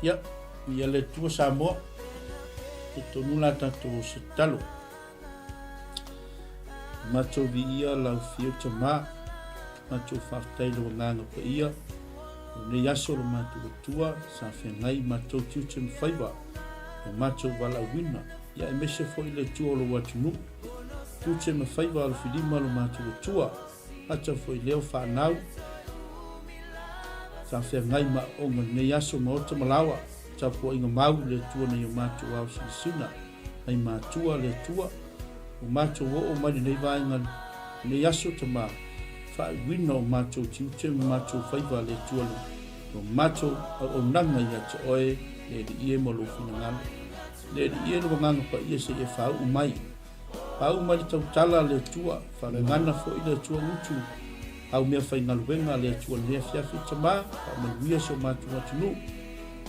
ia ia le tua Samoa e tonu la tatou se talo matou vi ia lau fio tama matou whaftai lo nganga pa ia ne yaso lo matou tua sa whengai matou tiuchen whaiva o matou wala wina ia e mese fo ile tua lo watunu tiuchen ma whaiva lo whilima lo matou tua acha fo ileo whanau sa whengai ma onga ne yaso ma ota malawa tapo inga mau le tua na yo matou au sina ai matua le tua o matou o mai nei vai ngan ne yaso tama fa wino matou tiuche matou faiva le tua lo matou o nanga ya te oe le ie mo lo fina ngan le ie no ngan pa ie se e fa u mai tau tala le tua fa ngana fo ile tua utu au me fa ngal venga le tua le fiafi tama pa mo wia so matou tunu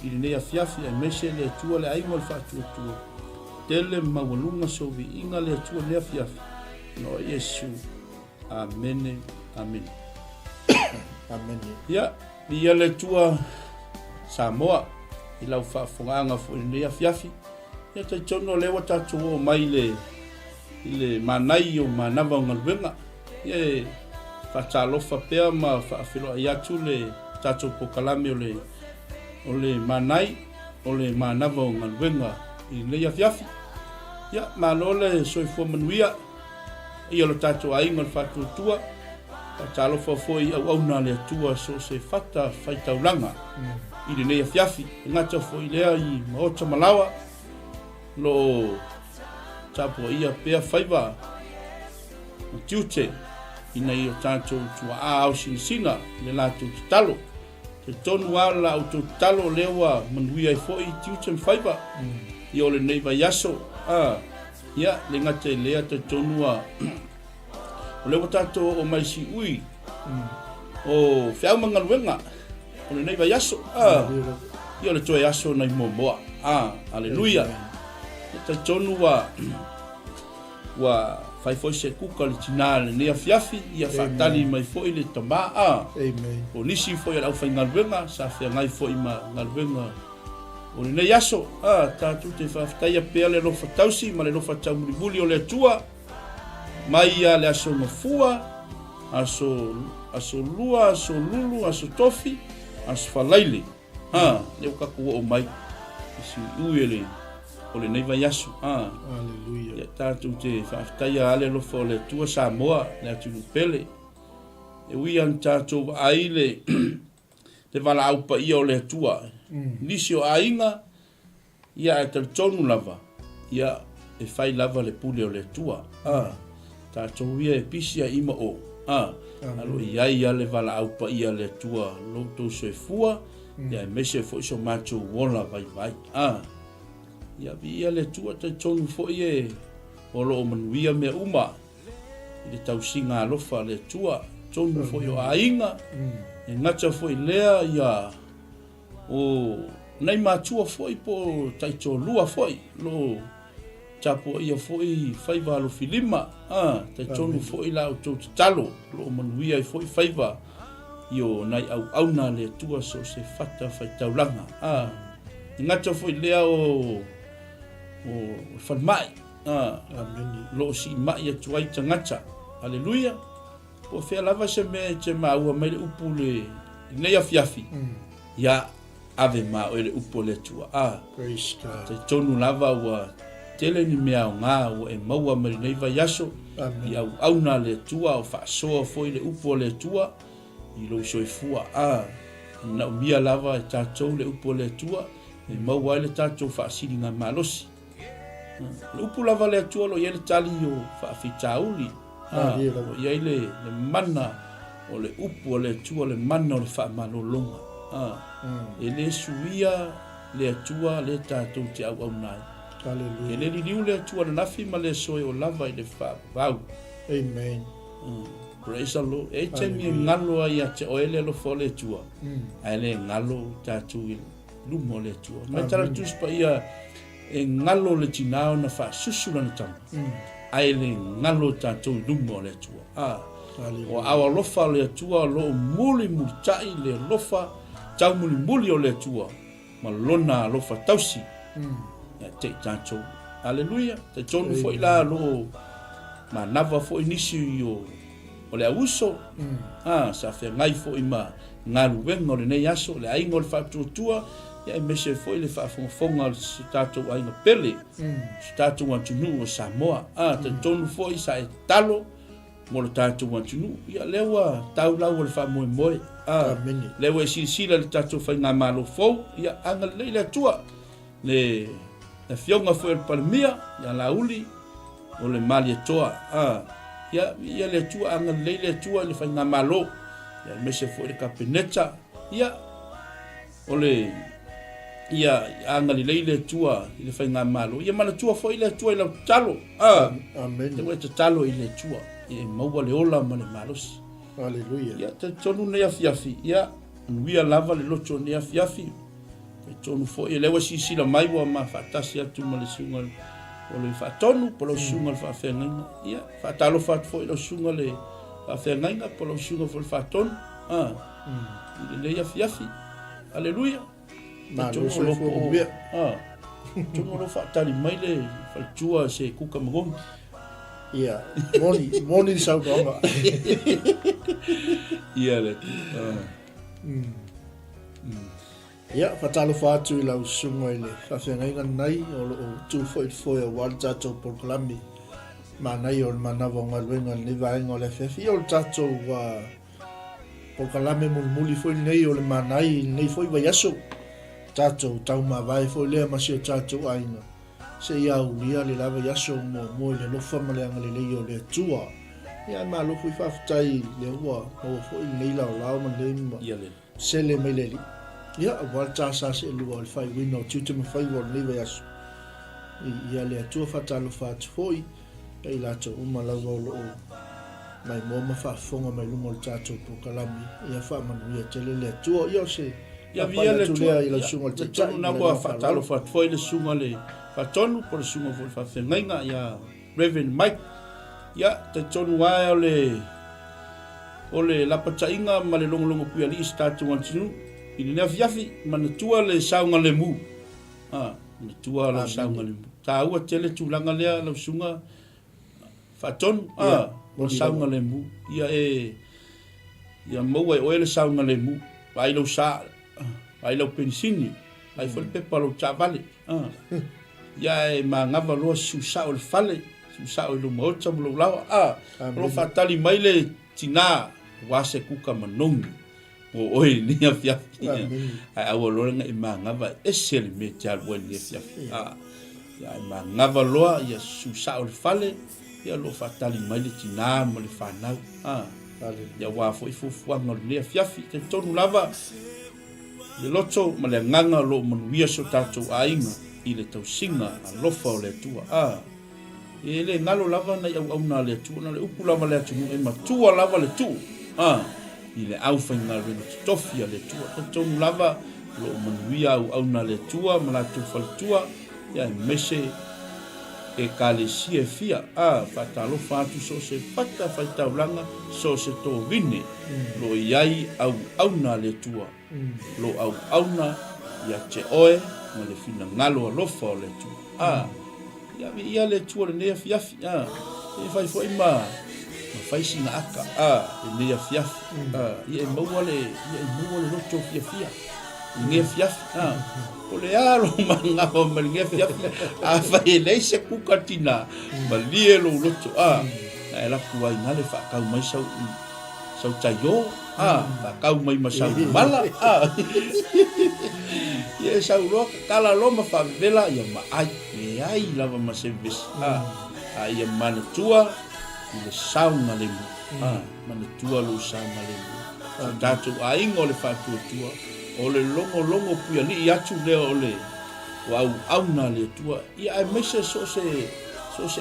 ili ne fiafi e mese le tua le ai mo fa tua tele mawalunga so vi inga le tua le fiafi no Yesu amen amen amen ya ia le tua Samoa i lau whaafonganga fo i ne fiafi ia te tono lewa tatu o mai le manai o manawa o ngalwenga ia e whaatalofa pea ma whaafilo ai atu le tatu pokalame o le manai o le manawa o ngalwenga i le fiafi ia malole soifua manuia ia lo tatu ai ngal whaatutua whaatalofa fo i au na le atua so se whata whaitaulanga i le nei fiafi ngata fo i lea i maota malawa lo tapo ia pea whaiva tiute i nei o tātou tua au sinisina le lātou talo te tonu ala au tō talo lewa manuia i fo i tiute mwhaiva i ole nei vai yaso ia le ngata i lea te tonua o lewa tātou o mai si ui o whiau mangaluenga o le nei vai yaso i ole toa yaso nai momoa aleluia te tonua wa fai foi se kuka le tina le nea fiafi ia whaatali mai foi le tama o nisi foi au fai ngalwenga sa fia ngai foi ma ngalwenga o le nei yaso tātou te whaftaia pea le lofa tausi ma le lofa taumulibuli o le atua mai ia le aso mafua aso lua aso lulu aso tofi aso falaile le ukaku o mai isi uele o le nei vai yaso Aleluia. ia tātou te whaftaia ale lofa o le tua Samoa le atunu pele e ui an tātou ai le te wala aupa ia o le atua nisi o ainga ia e tonu lava ia e whai lava le pule o le atua tātou ia e pisia ima o alo ia le wala aupa ia le atua loutou soifua ia e mese fo iso matou wola vai ia via le tua te tonu fo ie o lo manuia me uma i le tausinga alofa le tua tonu fo i o ainga e ngata fo i lea ia o nei matua fo i po taito lua fo i lo tapo ia fo i whaiva alo filima te tonu fo i lau tau talo lo manuia i fo i whaiva i o nei au auna le tua so se fata whaitaulanga ngata fo i lea o whanmai lo si mai atu ai tangata aleluia po fea lava se me te maua mai le upu le nei afiafi ia ave ma o le upu le tua Praise God. te tonu lava ua tele ni mea o ngā ua e maua mai nei vai yaso i au auna le tua o whaasoa foi le upu le tua i lo soifua na umia lava e tātou le upu le tua e maua le tātou whaasiri ngā malosi le upu lava le atua lo iele tali o whaafitauli o iele le mana o le upu o le atua le mana o le whaamalolonga e le suia le atua le tātou te au au nai e le liliu le atua le nafi ma le soe o lava i le whaavau Amen. praise the Lord e te mi ngalo ai a te oele lo fo le atua ai le ngalo tātou i lumo le atua mai tala tuspa ia e ngalo le tinao na fa susula na tama ai le ngalo tātou lumo le atua o awa lofa le atua lo muli mutai le lofa tau muli o le atua malona lo fatausi ya te tatou haleluia te tonu foi la lo manava foi nisi o le auso sa fe ngai foi ma ngalu vengo le nei aso le aingo le fatutua ya mese foi le fafonga le tatou ainga pele tatou antunu o Samoa te tonu foi sa e talo mo le tatou antunu ia lewa tau lau le famoe moe lewa sila le tatou fai ngā malo fou ia anga leila tua le fionga foi le palmia ia lauli o le mali toa ia le tua anga leila tua le fai ngā malo ia mese foi le kapeneta ia ole ia anga leila tua le fai ngā malo ia mana tua foi le tua i lau talo amen te wai te talo i le tua e maua le ola ma le malos haleluya ia te tonu nei afiafi ia nuia lava le loto nei afiafi te tonu fo i lewa sisila mai wa ma fatasi atu ma le sunga o le fatonu po lo sunga le faafengainga ia fatalo fat fo i lo sunga le faafengainga po lo sunga fo le fatonu i le nei afiafi haleluya ma te lo tonu so fo bia tonu lo fatali mai le faltua se kuka magongi ia moni sa ko ia le ia fatalo fatu i lau sunga i le whawhengainga nei o tu foi a wal tatou porklami ma nei o manava o ngaluenga ni vaenga o le whewhi o le tatou porklami muli foi nei o le manai nei foi vai aso tatou tau ma vai foi lea masi o tatou ainga se ia ulia le lava yaso mo le lofa ma le anga le lei o le tua ia ma lo fui fafutai le ua o foi nei la o ma le ma ia le sele mai le ia wal sa se lua le fai wino tutu me fai o le lava yaso ia le tua fatalo fatu foi e la to uma la lo mai mo ma fa fonga mai lu mo tato po kalami ia fa manu ia tele le tua ia se ia via le tua ia la sunga te tonu na ko fatalo fat foi le sunga le fatonu por sunga foi fa fengainga ia Reverend Mike ia te tonu wa ole la patainga ma le longo pia li statu wantinu i le afiafi ma na tua le saunga le mu na tua le saunga le mu ta ua tele tulanga lea la sunga fatonu mo saunga le mu ia mo e le saunga le mu vai lo sa vai lo pensini vai fol pepa lo chavale ia ma ngava lo su sa o fale su sa o lo mo cham lo lawa lo fatali mai le tina wase kuka manong o oi ni afia ai a lo nga ma ngava esel me tia lo ni afia ia ma ngava lo ia su sa o fale ia lo fatali mai le tina mo le fanau ia wa foi fufu ngol le afia te tonu lava le loto ma le nganga lo manuia so tatou ainga i le tausinga a lofa o le tua e le ngalo lava na au na le tua na le upu lava le atu e matua lava le tu i le au whainga le tofia le tua tonu lava lo manuia au na le tua ma la tu fal tua ia mese e kale si e fia fatalo fatu so se fata faita ulanga so se to vine lo iai au na le tua lo au na ia te oe ma le fina ngalo alofa o le tua ia le tua le nea fiafi e fai foi ma fai singa aka le nea fiafi ia e maua le loto fiafia nea fiafi o le alo mangava ma le nea fiafi fai lei se kukatina ma lie lo loto e la kuai ngale whakau mai sau tayo kau mai masau mala ia sau lo kala lo ma favela ia ma ai lava ma service ia mana tua le saunga le mu mana tua lo saunga le mu datu aingo le fatu tua o le longo pia ni atu le ole au na le tua ia ai mese so se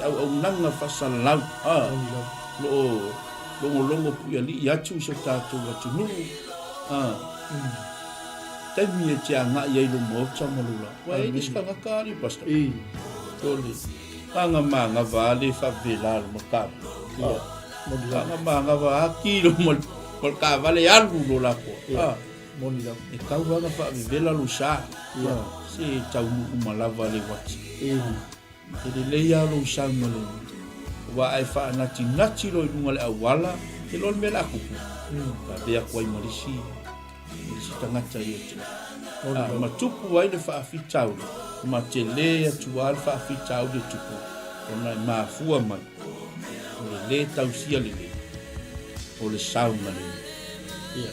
au nanga fasalau longo pia ni atu so tatu atu nu temi e tia nga ia ilo mo chamalula wa e diska ngakari pasta tole anga manga vale favela mo ka anga manga va kilo mo ka vale algo lo la ko moni la e kauanga whaavivela lo sa ia se tau umalava le wati e le leia lo sa male wa ai whaanati nati lo inunga le awala e lol me la kupu ka bea kuai marisi tangata i atu ma tupu ai le whaafitau ma te lea tual whaafitau le tupu ona i maafua mai o le le tausia le le o le saunga le ia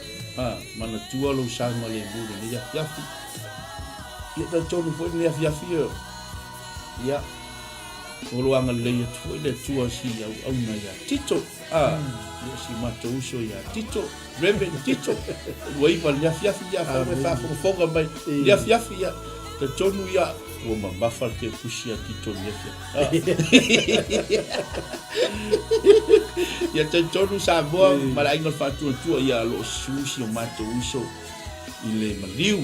mana tua lo saunga le mure le yafi ia ta tonu foi le yafi ia o lo anga le foi le tua si au na ia tito ia si mato uso ia tito rembe tito wai pa le yafi ia fa fonga mai yafi ia ta tonu ia o mambafal ke pusia tito yafi ia te tonu sa boa mala inga fatu tua ia lo susi o mato uso ile maliu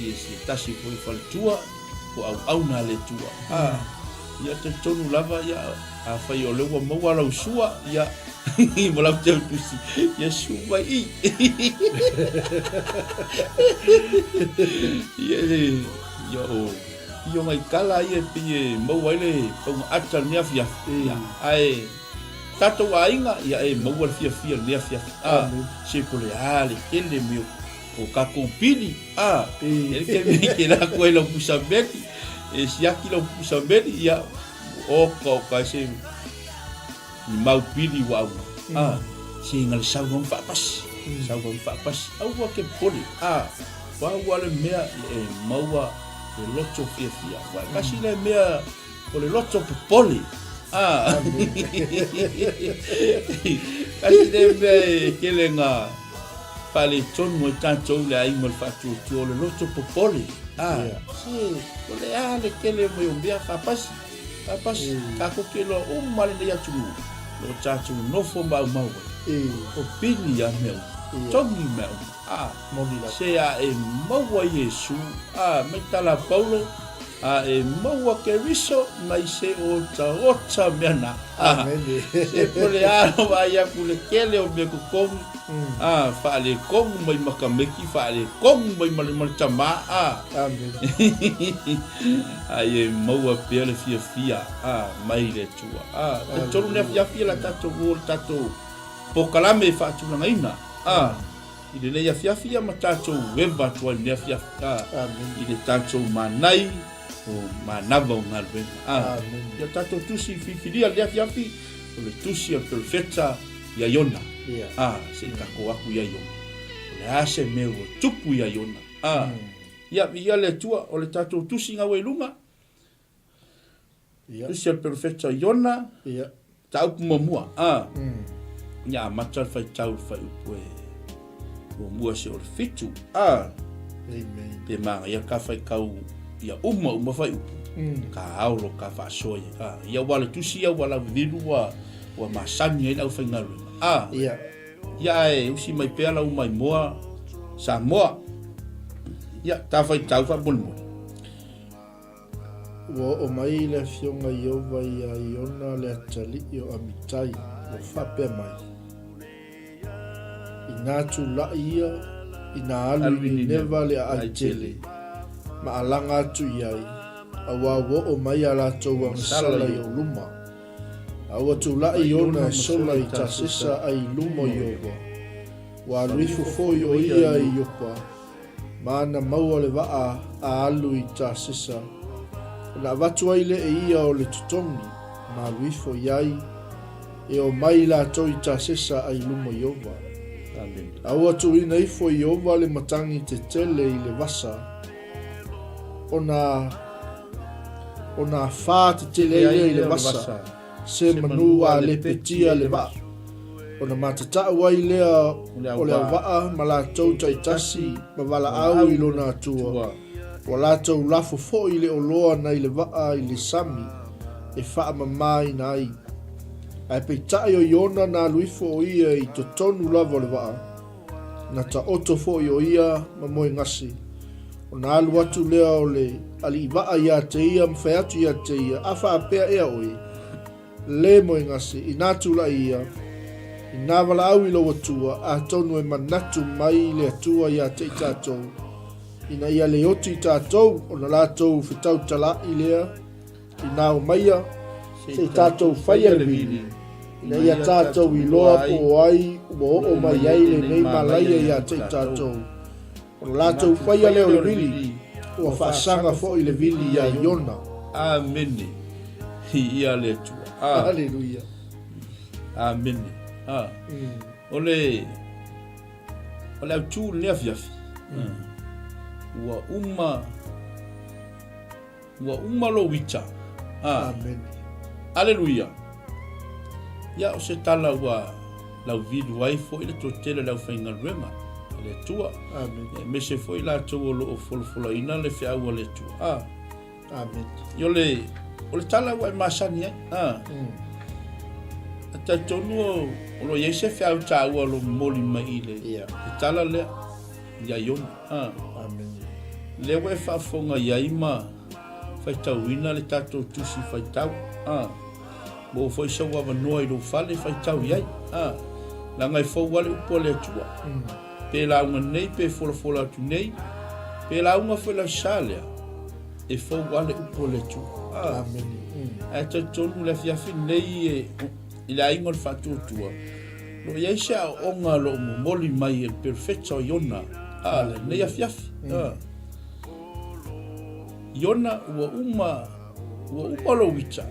ia si tasi foi fal tua o au na le tua ia te tonu lava ia a fai o lewa maua lau sua ia mo lau te utusi ia suma i ia mai kala ia pie maua ile pau ata nia fia ai tato wa inga ia e maua fia nia fia se pole ale kele meu o kakopini ele ke me ke la ko elo pusabeki e siaki lo pusabeki ia o ka se ni mau pili wa se ngal saung fa pas au wa ke pole wa le mea e maua e loto fia wa kasi le mea o le loto pole kasi le mea kele nga pale ton mo tanto le ai mo fatu tu le loto popole si le ale kele mo yombia papas ka ko kelo o male de ya tu lo tatu no fo ma o pili ya meu tongi meu moni la se a e mo yesu metala paulo e mo ke riso mai se o ta mena se pole ano vai a kule kele o me ko kom fa le kom mai makameki fa le kom mai mal chama ai mo a pele fia mai le tua tolu ne fia la tato vol tato pokalame fa tu na ina ile le fia ma tato weba tu ne fia ile tato manai o manava o ngalwe ya tato tusi fifilia le fiafi o le tusi a perfetta ya yona se kako aku ya yona le ase meu tupu ya yona ya le tua o le tato tusi nga welunga tusi a perfetta yona tau kumamua ya matal fai tau fai upue o mua se o fitu amen pe manga ya ka fai kau ia uma fai ka aulo ka fa soia ia wala tusi ia wala vidu wa masani ai au fai ngalu ia e usi mai pela u mai moa sa moa ia ta fai tau fa bon mo o mai le fionga yo vai ia iona le atali yo amitai o fa pe mai ina tu la ia ina alu ni neva le aitele ma alanga atu iai awa wo o mai ala tau ang sala i o luma awa tu la i ona sola i ta sisa ai luma i owa wa luifu foi o ia i opa maana maua le waa a alu i ta sisa na watu ai le e ia o le tutongi ma luifo iai e o mai la tau i ta sisa ai luma i owa awa tu ina ifo i owa le matangi te tele i le vasa ona fa te tele le vasa se manua le petia le va ona matata wai lea o le va mala tau tai tasi ma wala au i lona tua wala tau lafo fo i le oloa na i le va i le sami e fa mai nai ai peitai o iona na luifo o ia i totonu lava le va na ta oto fo i o ia ma moe ngasi ona alu atu lea o le ali waa ia te ia mwhaiatu ia te ia awha apea ea oi le moe ngasi i nātula ia Nā wala au I lo atua, a tonu e manatu mai le atua ia te I tātou. Ina ia le otu I tātou, o na lātou whitau tala I lea, I nā o maia, se tātou whaia le vili. Ina ia tātou I loa po ai, mo o mai ai le nei malaia ia te tātou. O na lātou whaia leo le vili, o whaasanga fo I le vili ia Iona. Amene. Ia le tua. Hallelujah. Amene. Ole au tū lea fiafi. Ua uma lo wita. Amen. Hallelujah. Ia o se tala ua lau vidu ai fo I le totele lau whainga ruenga. Le tua. Amen. Me se fo I la tau o lo folfola ina le fia ua le tua. Amen. Yo le tala ua masani ai. Ta tonu o lo yese fia o ta ua lo moli mai le. Yeah. Tala le ya Iona. Amen. Le we fa fonga ya ima fa tauina le tato tusi fa tau. Bo foi so wa no I do fale fa tau yai. La ngai fo wale upo le tua. Pe la una nei pe fola tu nei. Pe la una foi la sale. E fo wale upo le tua. Amen. Ta tonu le fia fin nei il a ingol fatu tua. Lo yesha onga lo moli mai e perfetto Iona. Le nei a fiafi. Iona ua uma lo wita.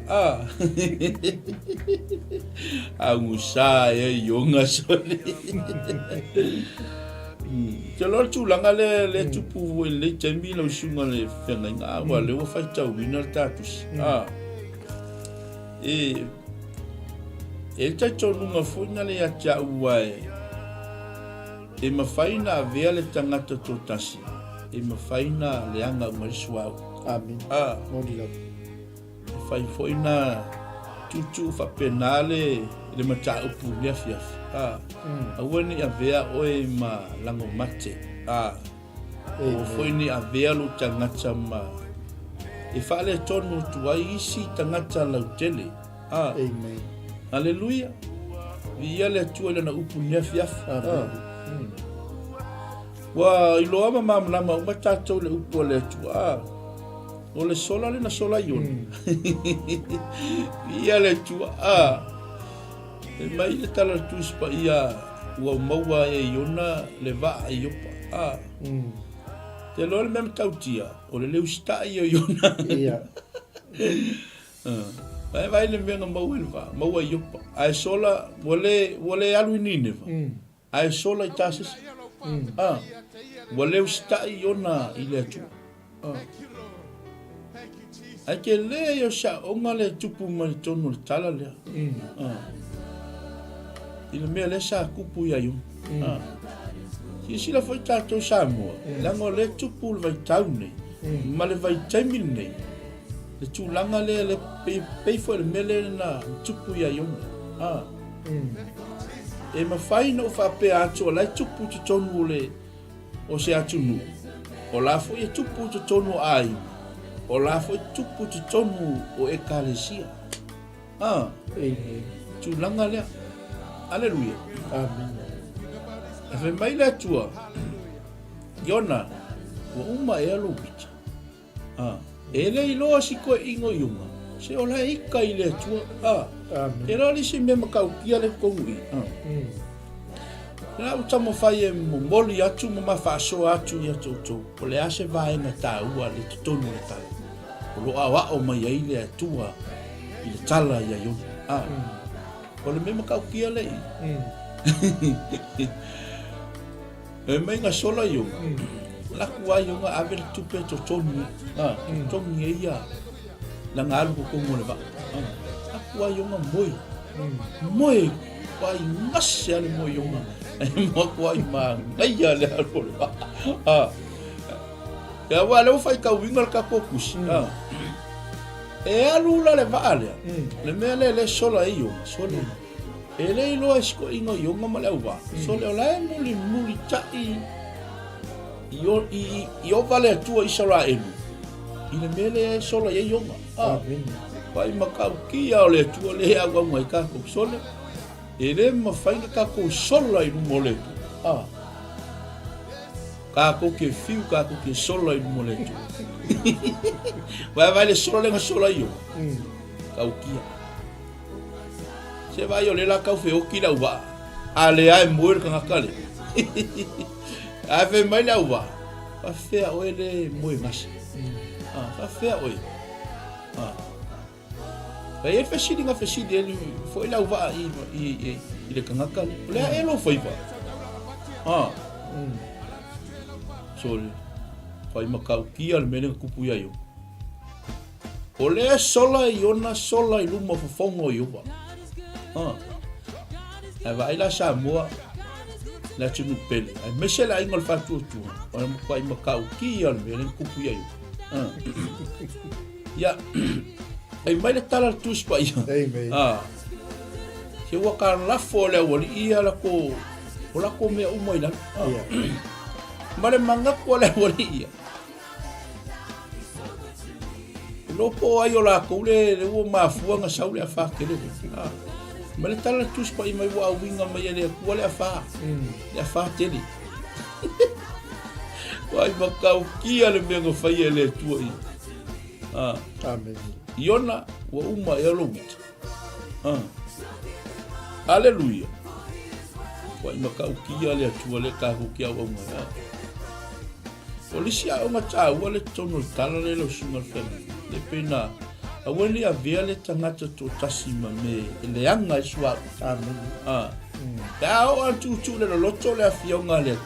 Angusa Iona soli. Te lo tūlanga le tupu le temi lo sunga le whenga wa le wa fai tau wina le tātus. E tai tonu ngā fuinga le atia ua e mawhaina a vea le tangata tō tasi. E mawhaina le anga umarisu au. Amen. Mori lau. E whai fuina tutu whapenale le mata upu lea fiafi. Awani a vea oe ma lango mate. O fuini a vea lo tangata ma. E whale tonu tuai isi tangata lau tele. Amen. Hallelujah. Via le tua le na upu lea fiafi. Wa ilo ama mamlama uma tatou le upu le tua. O le sola le na sola Iona. Ia le tua. E mai le tala tuspa ia ua maua e Iona le vaa iopa. Te lo le mem tautia. O le leu sta ia Iona. Ia. Vai le menga maua le vaa. Maua iopa. Ai sola wale alu nineva. Ai sola I tasis. Wale usta Iona I le tua. Ai ke le yo sa onga le tupu mai tonu le tala le. Ile mea le sa kupu ia Iona. Ki sila foi tatou sa moa. Lango le tupu le vai tau nei. Ma le vai taimi nei. Le tūlanga le pei foi le mele na tupu ia Iona. E mawhai no whape atu o lai tupu te tonu le o se atu nu. O la foi e tupu te tonu ai. O la foi tupu te tonu o ekalesia. Tūlanga lea. Aleluia. Amen. E whi mai le tua. Iona, wa uma e alo wita. E le iloa si koe ingo Iona. Se o la ika I le tua. Amen. E rali si me makau kia le kongui. Nā utama whai e moli atu ma mawhaaso atu ia tautou. O le ase vaenga tā ua le tutonu le tala. O lo awa o mai ai le atua I le tala ia Iona. O le me makau kia le I. E mai ngā sola Iona. Laku ai Iona ave le tupe tutonu. Tutonu e ia. La ngā alu kukongo le va. Laku ai Iona moi. Moi. Pai ngase ale moi Iona. E mo kuai ma ngai ale alu le va. Ya wale o fai ka winga ka kokusi. E alu la le va ale. Le mele le sola Iona. Sola. E le ilo esko ingo Iona ma le uva. Sola la muli tai. Io vale tua Israelu. Ile mele sola ye Iona. Pai makau kia o le tua le agua mai ka ko sola. e le mawhainga ka ko sola i lumo le tu. Ka ko ke fiu, ka ko ke sola i lumo le tu. Vai le sola lenga sola io. Ka ukia. Se vai o le la kau fe oki la uwa. A le ai moer ka ngakale. A fe mai la uwa. Fa fea oe le moe masi. Fa fea oe. Vai e fesidi nga fesidi ele foi la uwa i le ka ngakale. Le a elo foi pa. Sole. Fai makau kia le mene kupu ia yo. O le sola i ona sola i luma fafongo i uwa. Ai vai la Samoa la tunu pele. Ai mese la ingol fatu tu. O mo kai makau kia le mene kupu ia yo. Ya. Ai mai le tala tu spa ia. Se wa ka la fo le wali ia la ko o la ko me o mai la. Mare manga ko le wali ia. Lopo ai o la ko le o mafua nga saule a fa kele. Ma le tala tu spa mai wa winga mai le ko le a fa. Le a fa tele. Wai makau kia le mengo fai le tu ai. Amen. Iona wa uma e lo wit. Hallelujah. Wai makau kia le tu le ka ko kia wa uma. Polisia o ngata wa le tono tala le lo sunga family. Le pena a wani a vea le tangata to tasima me le anga iswa. Amen. Ta o atu tu le loto le afionga le.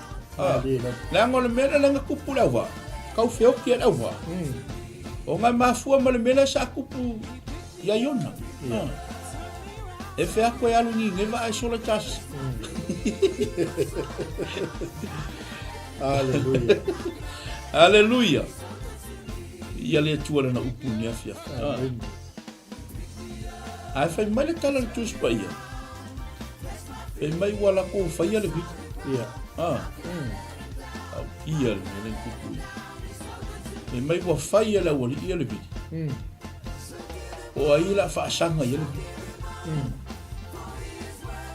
La ngol mena langa kupula wa. Kau feo kia la wa. O ngai mafua ma le mena sa kupu ya yona. E fea koe alu ni ngeva ai sola tas. Hallelujah. Hallelujah. Ia le tuala na upu ni afia. Ai fai mai le tala le tus pa ia. E mai wala ko fai ale vik. Ia. Au ia le mene kupu. E mai wa fai ala wali ia le vik. O ai la fa sanga ia le vik.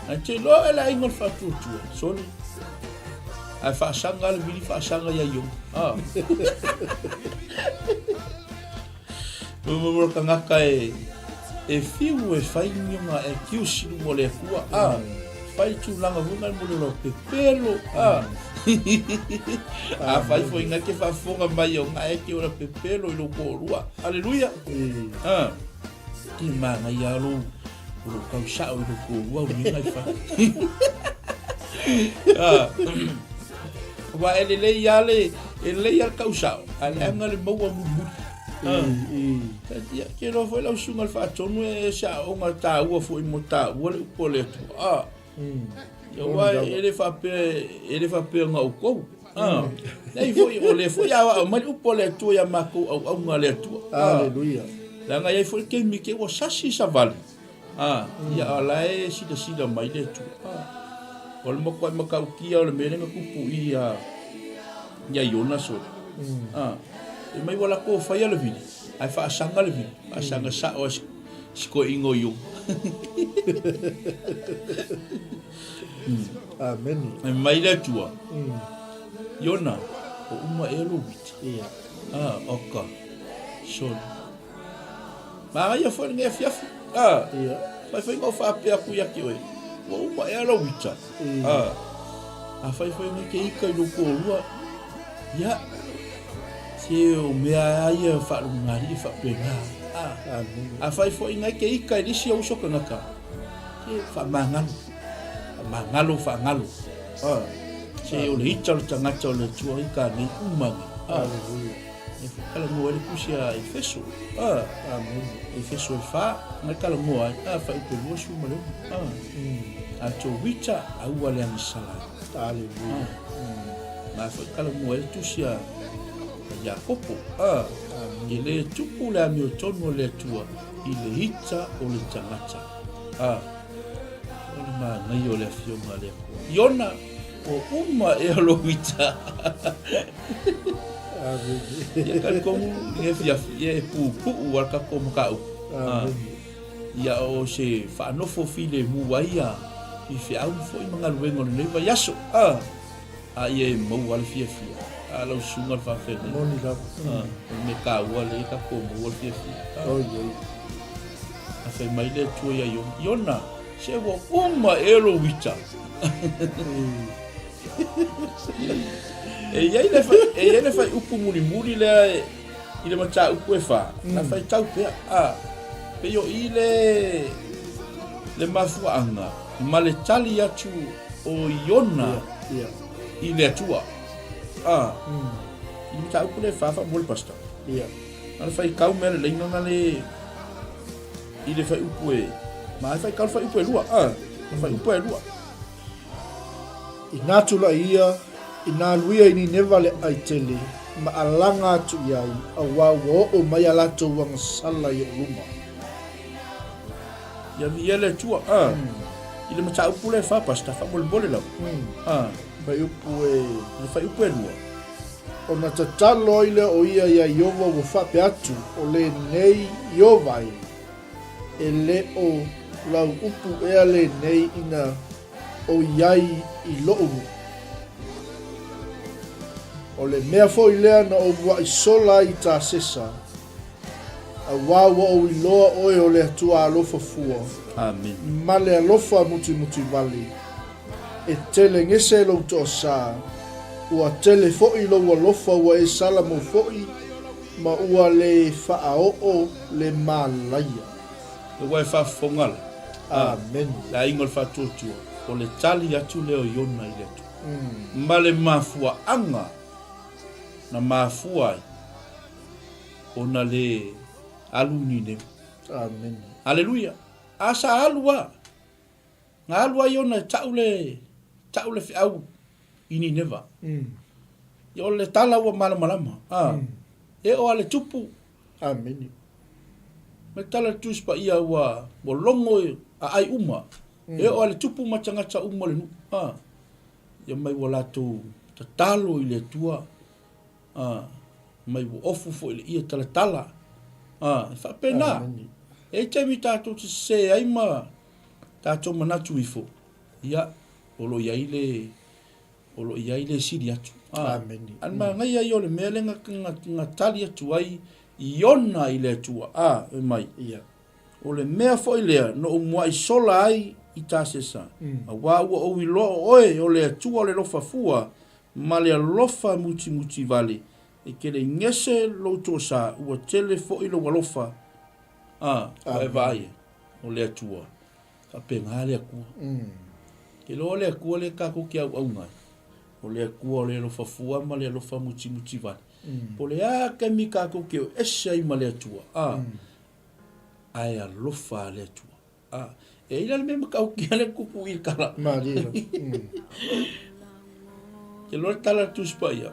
Ante lo ela ingol fa tutu. Soli. Ai fa sanga le vik fa sanga ia yo. Mo ka ngaka e fiu e fai nyonga e kiusi mo le kua fai tu langa vunga mo le pepelo fai foi nga ke fa fonga mai o nga e ke ora pepelo i lo ko rua haleluya ki manga ya lo o ka sa o lo ko rua ni nga fa wa ele ya le ya ka sa ala nga le mo mu que no foi lá o sungal fa tonu e sa o nga ta o foi mota o le poleto yo wa ele fa pe nga o ko nei foi o le foi a ma o poleto ya mako o nga le tu haleluya la nga ia foi ke mi ke o sasi sa vale ya ala e sida mai le tu o le mo ko maka o kia o le mele nga kupu ia ya yona so e mai wala ko fai ala vini ai fa sanga le vini a sanga sa o sko ingo yo amen e mai le tua yona o uma elo vit oka so ma ia foi nge fiaf fai ngo fa pe aku ya ki oi o uma elo vit fai nge ke ika no ko rua ya se o mea ia fa ngari fa pena fai foi ngai ke ika di si o soka ngaka ke fa mangalo fa ngalo se o le hital tanga le tua ika ni umangi haleluya e kala mo le kusia efeso amen efeso fa ngai kala mo fa ko mo su mo a to wita a wale ang sala haleluya ma fa kala mo le tusia Jakopo ile tupu le amio tono le tua ile hita o le tangata ole ma ngai o le fionga le Iona o uma e alo hita ya kan komu nge fia e pu wal ka komu ka ya o se fa no fo file mu waia I fiau foi mangaluenga o nei vai aso. Ai e mau al fia. Alo sunga fa fe. Moni la. Me ka ua le ka ko mo fia. Oi. A fe mai le tu ia yo. Yona. Se wo uma elo wita. E ia le fai upu muri le ile mata upu e fa. Na fai tau pe pe yo ile le mafuanga ma le tali atu o Iona ile atua ile tau pule fa mol pasta ala fai kau mele le inga le ile fai upu e ma fai kau fai upu e lua fai upu e lua ina tula ia ina luia ini neva le aitele ma alanga atu iai awa o mai ala to wang sala yo luma ya viele tua ile mata upu le fa pasta fa bol la fai upu e lua ona tatalo ile o ia Iova wo fa pe atu o le nei Iova ele o lau upu e le nei ina o iai I loo o le mea fo I lea na o wa I sola I ta sesa a wawa o I loa oe o le atua alofa fua amen ma le alofa muti vali e tele ngese lo to sa ua tele fo I lo alofa ua e sala mo fo I ma ua le o le malaya le wai fa fongal amen la ingol fa tutua o le tali atu leo Iona ile tu ma le mafua anga na mafua ona le aluni ne amen haleluya asa alua nga alua Iona taule fi au ini neva yo le tala wa malama e o ale tupu amen me tala tuspa ia wa bolongo ai uma e o ale tupu matangata uma le ya mai wala tu tatalo ile tua mai wo ofu fo ile ia tala fa pena e te mi tato te se ai ma tato manatu ifo ia olo ia ile siri atu amen an ma ngai ai ole mele nga tali atu ai Iona ile tua mai ia ole mea fo ile no o moi sola ai I tasesa a wa o I lo oe o le atua o le lofa fua ma le lofa muti vale e ke le ngese lo tosa ua tele fo I lo walofa e vai o le atua ka penga le akua ke lo le akua le kako ki au ngai o le akua o le lofa fua ma le lofa muti vale po le ke mi kako ki o ese I ma le atua ai a lofa le atua e ila le mema kau kia le kupu I kala. Marira. Ke lor tala tuspa ia.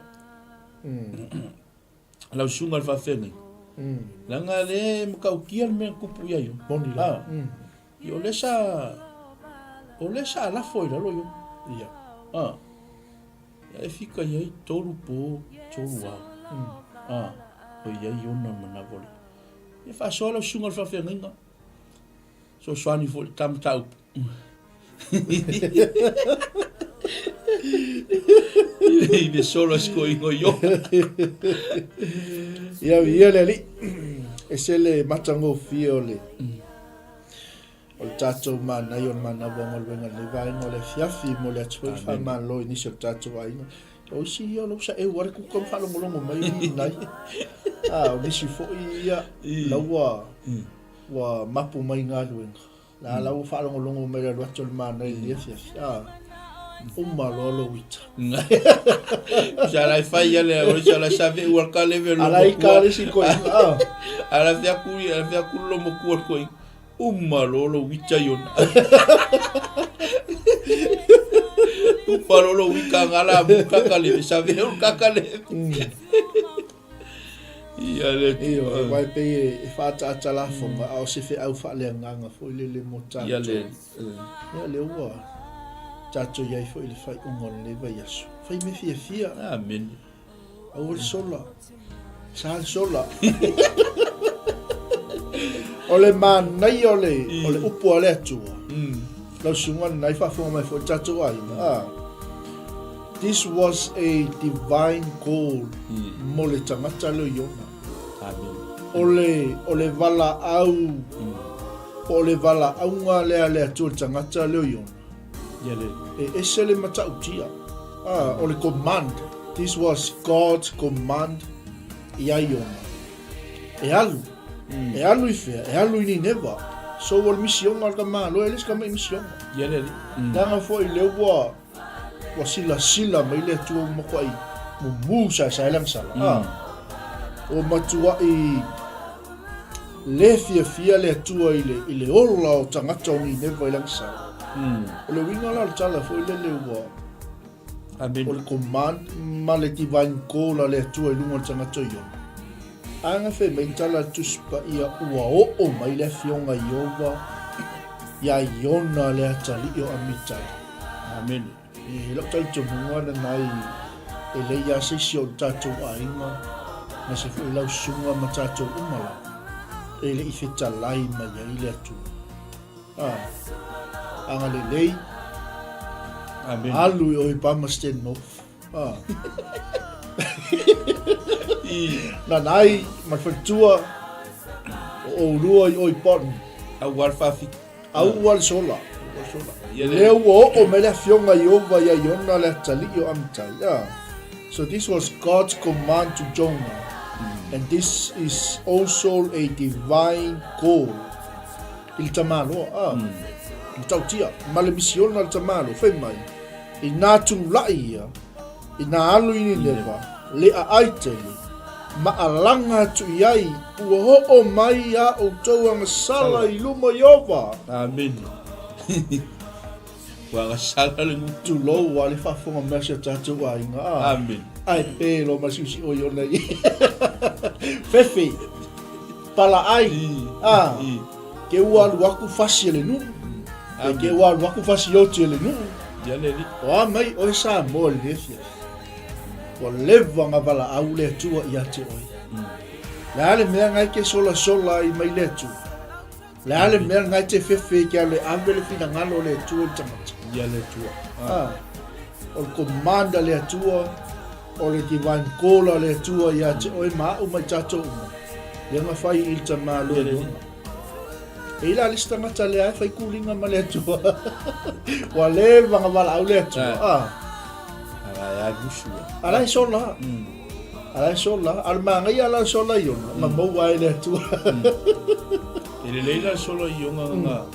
Lau sunga al fafengi. Langa le makau kia le mea kupu ia yo. Boni la. I o lesa ala foi la lo yo. Ia. E fika ia I toru po, toru au. O ia Iona manavole. E fa sola lau sunga al fafengi nga. So swani fo tam tau. Ile solo skoingo yo. Ia le li. Ese le matango fiole. O tato mana yon mana bongo wenga le vai no le fiafi mo le tsoi fa man lo ni se tato ai no. O si yo lo sa e war ku kom fa lo molongo mai nai. O ni si fo ia lawa. Wa mapu mai ngā luenga. La lau whaalongolongo mai la ruato le mana I lia fia. Uma lolo wita. Sa lai fai ale o sa la save ua ka leve lo. Ala I ka le si koi. Ala fia kuri lo mo kuar koi. Uma lolo wita Iona. Uma lolo wika ngala buka ka leve save ua ka leve. Ia le io vai pe e fata atala fonga au se fe au fa le nganga fo le mota ia le ua tato ia fo le fai umon le vai aso fai me fia amen au sola sal sola ole man nai ole upu ale atua lau sunga nai whafonga mai fo tatu ai. This was a divine call mo le tangata leo iona. O le vala au, o le vala au ngā lea tu le tangata leo iona. E se le mata utia. O le command. This was God's command ia iona. E alu I fea, e alu I Nineva. So o le misionga al ka malo, eles ka mai misionga. Nanga fo I leo wa sila mai le tua moko ai mumu sa lang sala. O matua I le fia le tua I le ola o tangata o Nineva I lang sala. O le winga la tala fo I le wa. O le command ma le divine call le tua I lunga o tangata I ona. Anga fe mai tala tuspa ia ua o mai le fionga Iova ia iona le atali o amitai. Amen. I laktai tumunga na nai e le ia sisi o tatou ainga na se fu ilau sunga ma tatou umala e le I fetalai mai ai le atu. Anga le lei Amen. alu o I pama stand off. Na nai ma fatua o rua I oi pon Awal fafi. awal sola leo o me le fionga Iova ia iona le tali o amtai. So this was God's command to Jonah, and this is also a divine call. Il tamalo il tautia ma le misiona il tamalo fai mai I nā tūlai ia I nā alu I Nineva le a aitele ma alanga tu iai ua ho mai a o tauanga sala I luma Iova. Amen. Wanga sala le Tu lo wa le whafonga mesa tatu a inga. Amen. Ai pe lo masusi o iona I. Fefe. Pala ai. Ke ua luaku fasi le nu. Ke ua luaku fasi oti le nu. O mai o sa mo le defia. O leva nga vala au le tua I ate oi. Le ale mea ngai ke sola I mai le tua. Le ale mea ngai te fefe ke ale ambele fina ngalo le tua I tamata. Le tua. O komanda le tua, o le divine call le tua I ate oi ma o mai tato uma. Le nga fai I tamalo le uma. E ila lista ngata le ai fai kulinga ma le tua. Wa leva nga vala au le tua. Alai sola. Alai sola. Alma ngai ala sola iona. Ma mo wai le tua. Ele leila sola iona nga.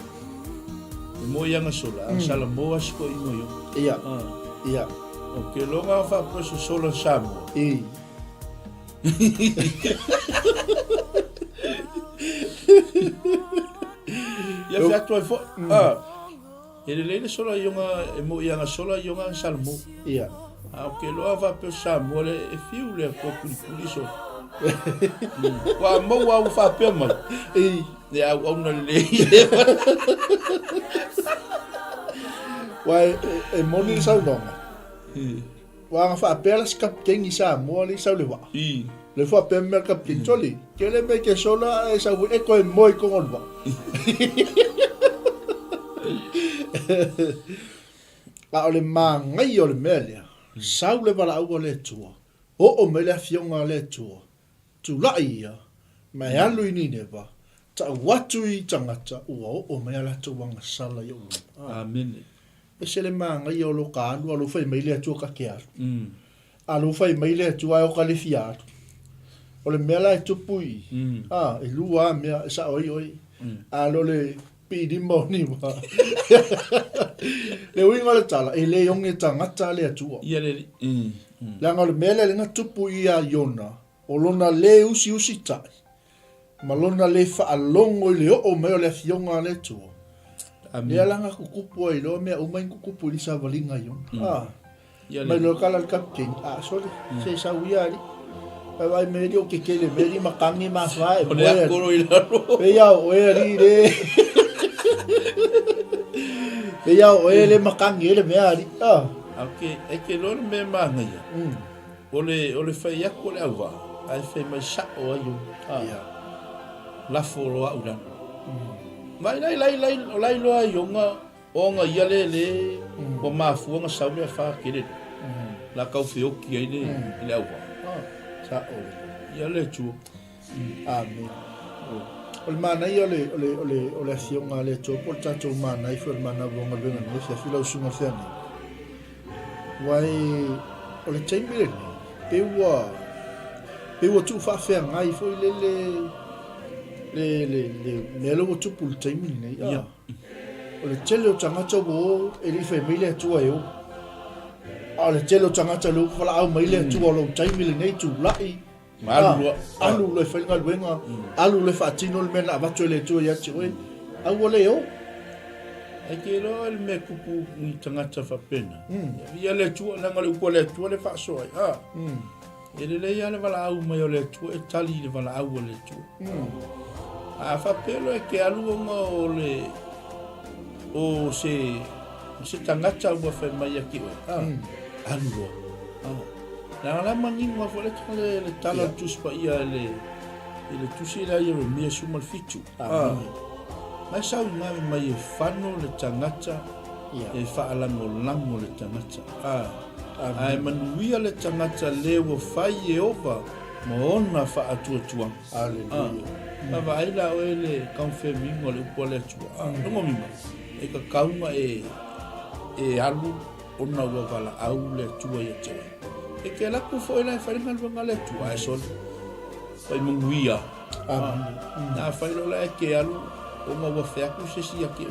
Mo yanga sola. Sala mo asko imo yo. Ia. Ia. Ok, longa fa poso sola samo. Ya fiato fo. Ele leila sola iona mo yanga sola iona salmo. Ia. Ok, lo va pe samo le fiu le ko kuli so. Wa mo wa fa pe mal. Le au na le. Wa e moni sa longa. Wa nga fa pe la kapten I sa mo le sa le wa. Le fa pe mer kapten toli. Ke le me ke sola e sa e ko moi ko ngol ba. A ole mangai ole melia. Sau le wala au le tua. O me le fionga le tua. Tu la ia. Me alu I Nineva. Ta watu I tangata ua o me ala tu wanga sala yo. Amen. E se le mangai o lo ka anu alu fai me le tua ka ke alu. Alu fai me le tua o ka le fiatu. O le mea lai tupui. E lua mea sa oi oi. Alo le pidi moni wa. Le winga le tala e le yonge tangata le atua. Ia le. Langa le mele le nga tupu ia iona. O lona le usi tai. Ma lona le whaalongo I le o meo le fionga le tua. Lea langa kukupu ai lo mea umai kukupu li sa valinga iona. Mai lo kala le kapten. Sorry. Se sa uiari. Vai meri o ke kele meri makangi ma fai. O le akoro I laro. Pea o e ri re. Pea o e le makangi ele mea ri. Ok, e ke lor me manga ia. Ole fai ako le awa. Ai fai mai sa o ayo. La folo a ulan. Mai lai loa ionga onga ia le o mafuanga sau mea wha kere la kau whioki ai le aua sa ole ia le tu amen o le manai o le asionga le topo le tatou manai fo le mana vonga venga no fia fila usunga fiani wai o le taimile pe ua tu fa fea ngai fo le lo tu pul taimile nei ia o le tele o tangata wo e li fe mile tu ai o a le tele o tangata lo fala au mile tu o lo taimile nei tu lai alu le fa ngal wenga alu le fa tino le mena va tu le tu ya tu au le o ai ke lo el me kupu ni tangata fa pena ia le tu na ngal ko le tu le fa so ai ele le ia le vala au mai o le tu e tali le vala au le tu a fa pelo e ke alu o le o se tangata ua fa mai aki alu la mangi mo fo le tala tu spa ia le tu se la ia me suma fitu mai sa una mai fano le tangata e fa ala mo lango le tangata ai manuia le tangata le wo fai e ova mo ona fa atu aleluia va ai la o le confirming o le pole tu no mi e ka kaunga e alu ona ua vala au le tua ia te e ke la ku foi la fai ngal vanga le tua e sol pai munguia na fai lo la ke alu o ma ua fea ku se si aki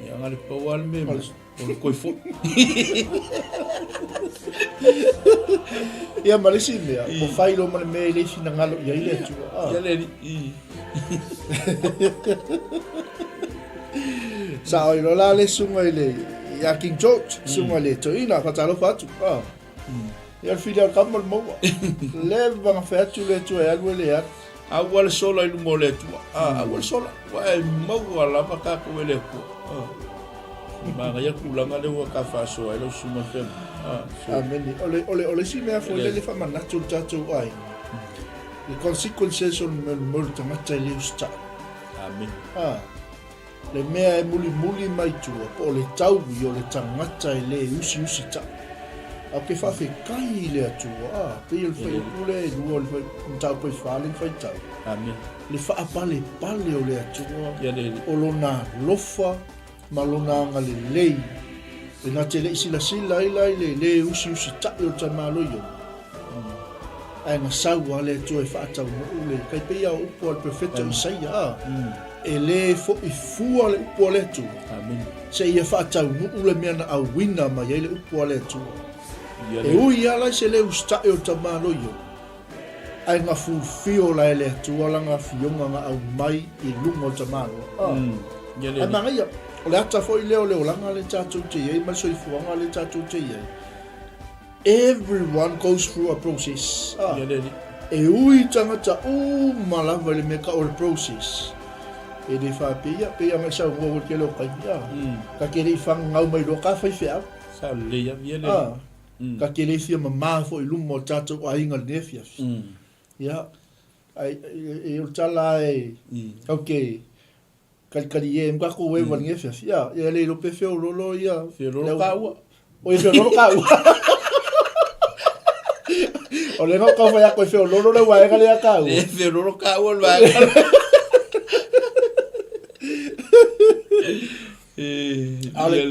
ia ngale pawal me o koi fo ia malisi mea o fai lo mane me le fina ngalo ia ile tua ia le sa o lo la le sunga ile ya King George sunga le to ina fatalo fatu ia fili al kamal mo le vanga fatu le to ya le ya awal sola ilu mo le tua awal sola wa mo wala maka ko le ko ma ya kulanga le wa ka fa so ai lo suma fe amen ole si me fo le fa mana tu tatu ai the consequences on mo tamata le usta amen le mea e muli mai tua po le tau i o le tangata e le usi ta au ke whawhi kai le atua pe il whai ule e lua le whai tau poi whaling whai tau amen le wha pale o le atua ia o lona lofa ma lona anga le lei le nga te le sila ilai le usi ta i o tamalo yo ai nga saua le atua e wha atau mo ule kai pe ia upo al profeta Isaia e le fo i fua le upo le tu amen se ia fa tau mu le mena a wina ma ia le upo le tu e ui ala se le usta e o tamalo yo ai nga fu fio la le tu ala nga fionga nga au mai i lungo tamalo ai manga ia o le ata fo i leo langa le tatu te ia ma so i fuanga le tatu te ia everyone goes through a process e ui tangata malava le meka o le process e de fa pia mai sa wo ke lo kai ka ke ri fang ngau mai lo ka fai fea sa le ia ka ke ri fia mama fo i lumo tatu a inga ne fia ya ai e o tala e okay ka ye mga ko we wan nge fia ya le lo pe feo lo ia feo lo ka o e feo lo ka o le no ka fa ya ko feo lo le wa ga le ka le feo lo ka wa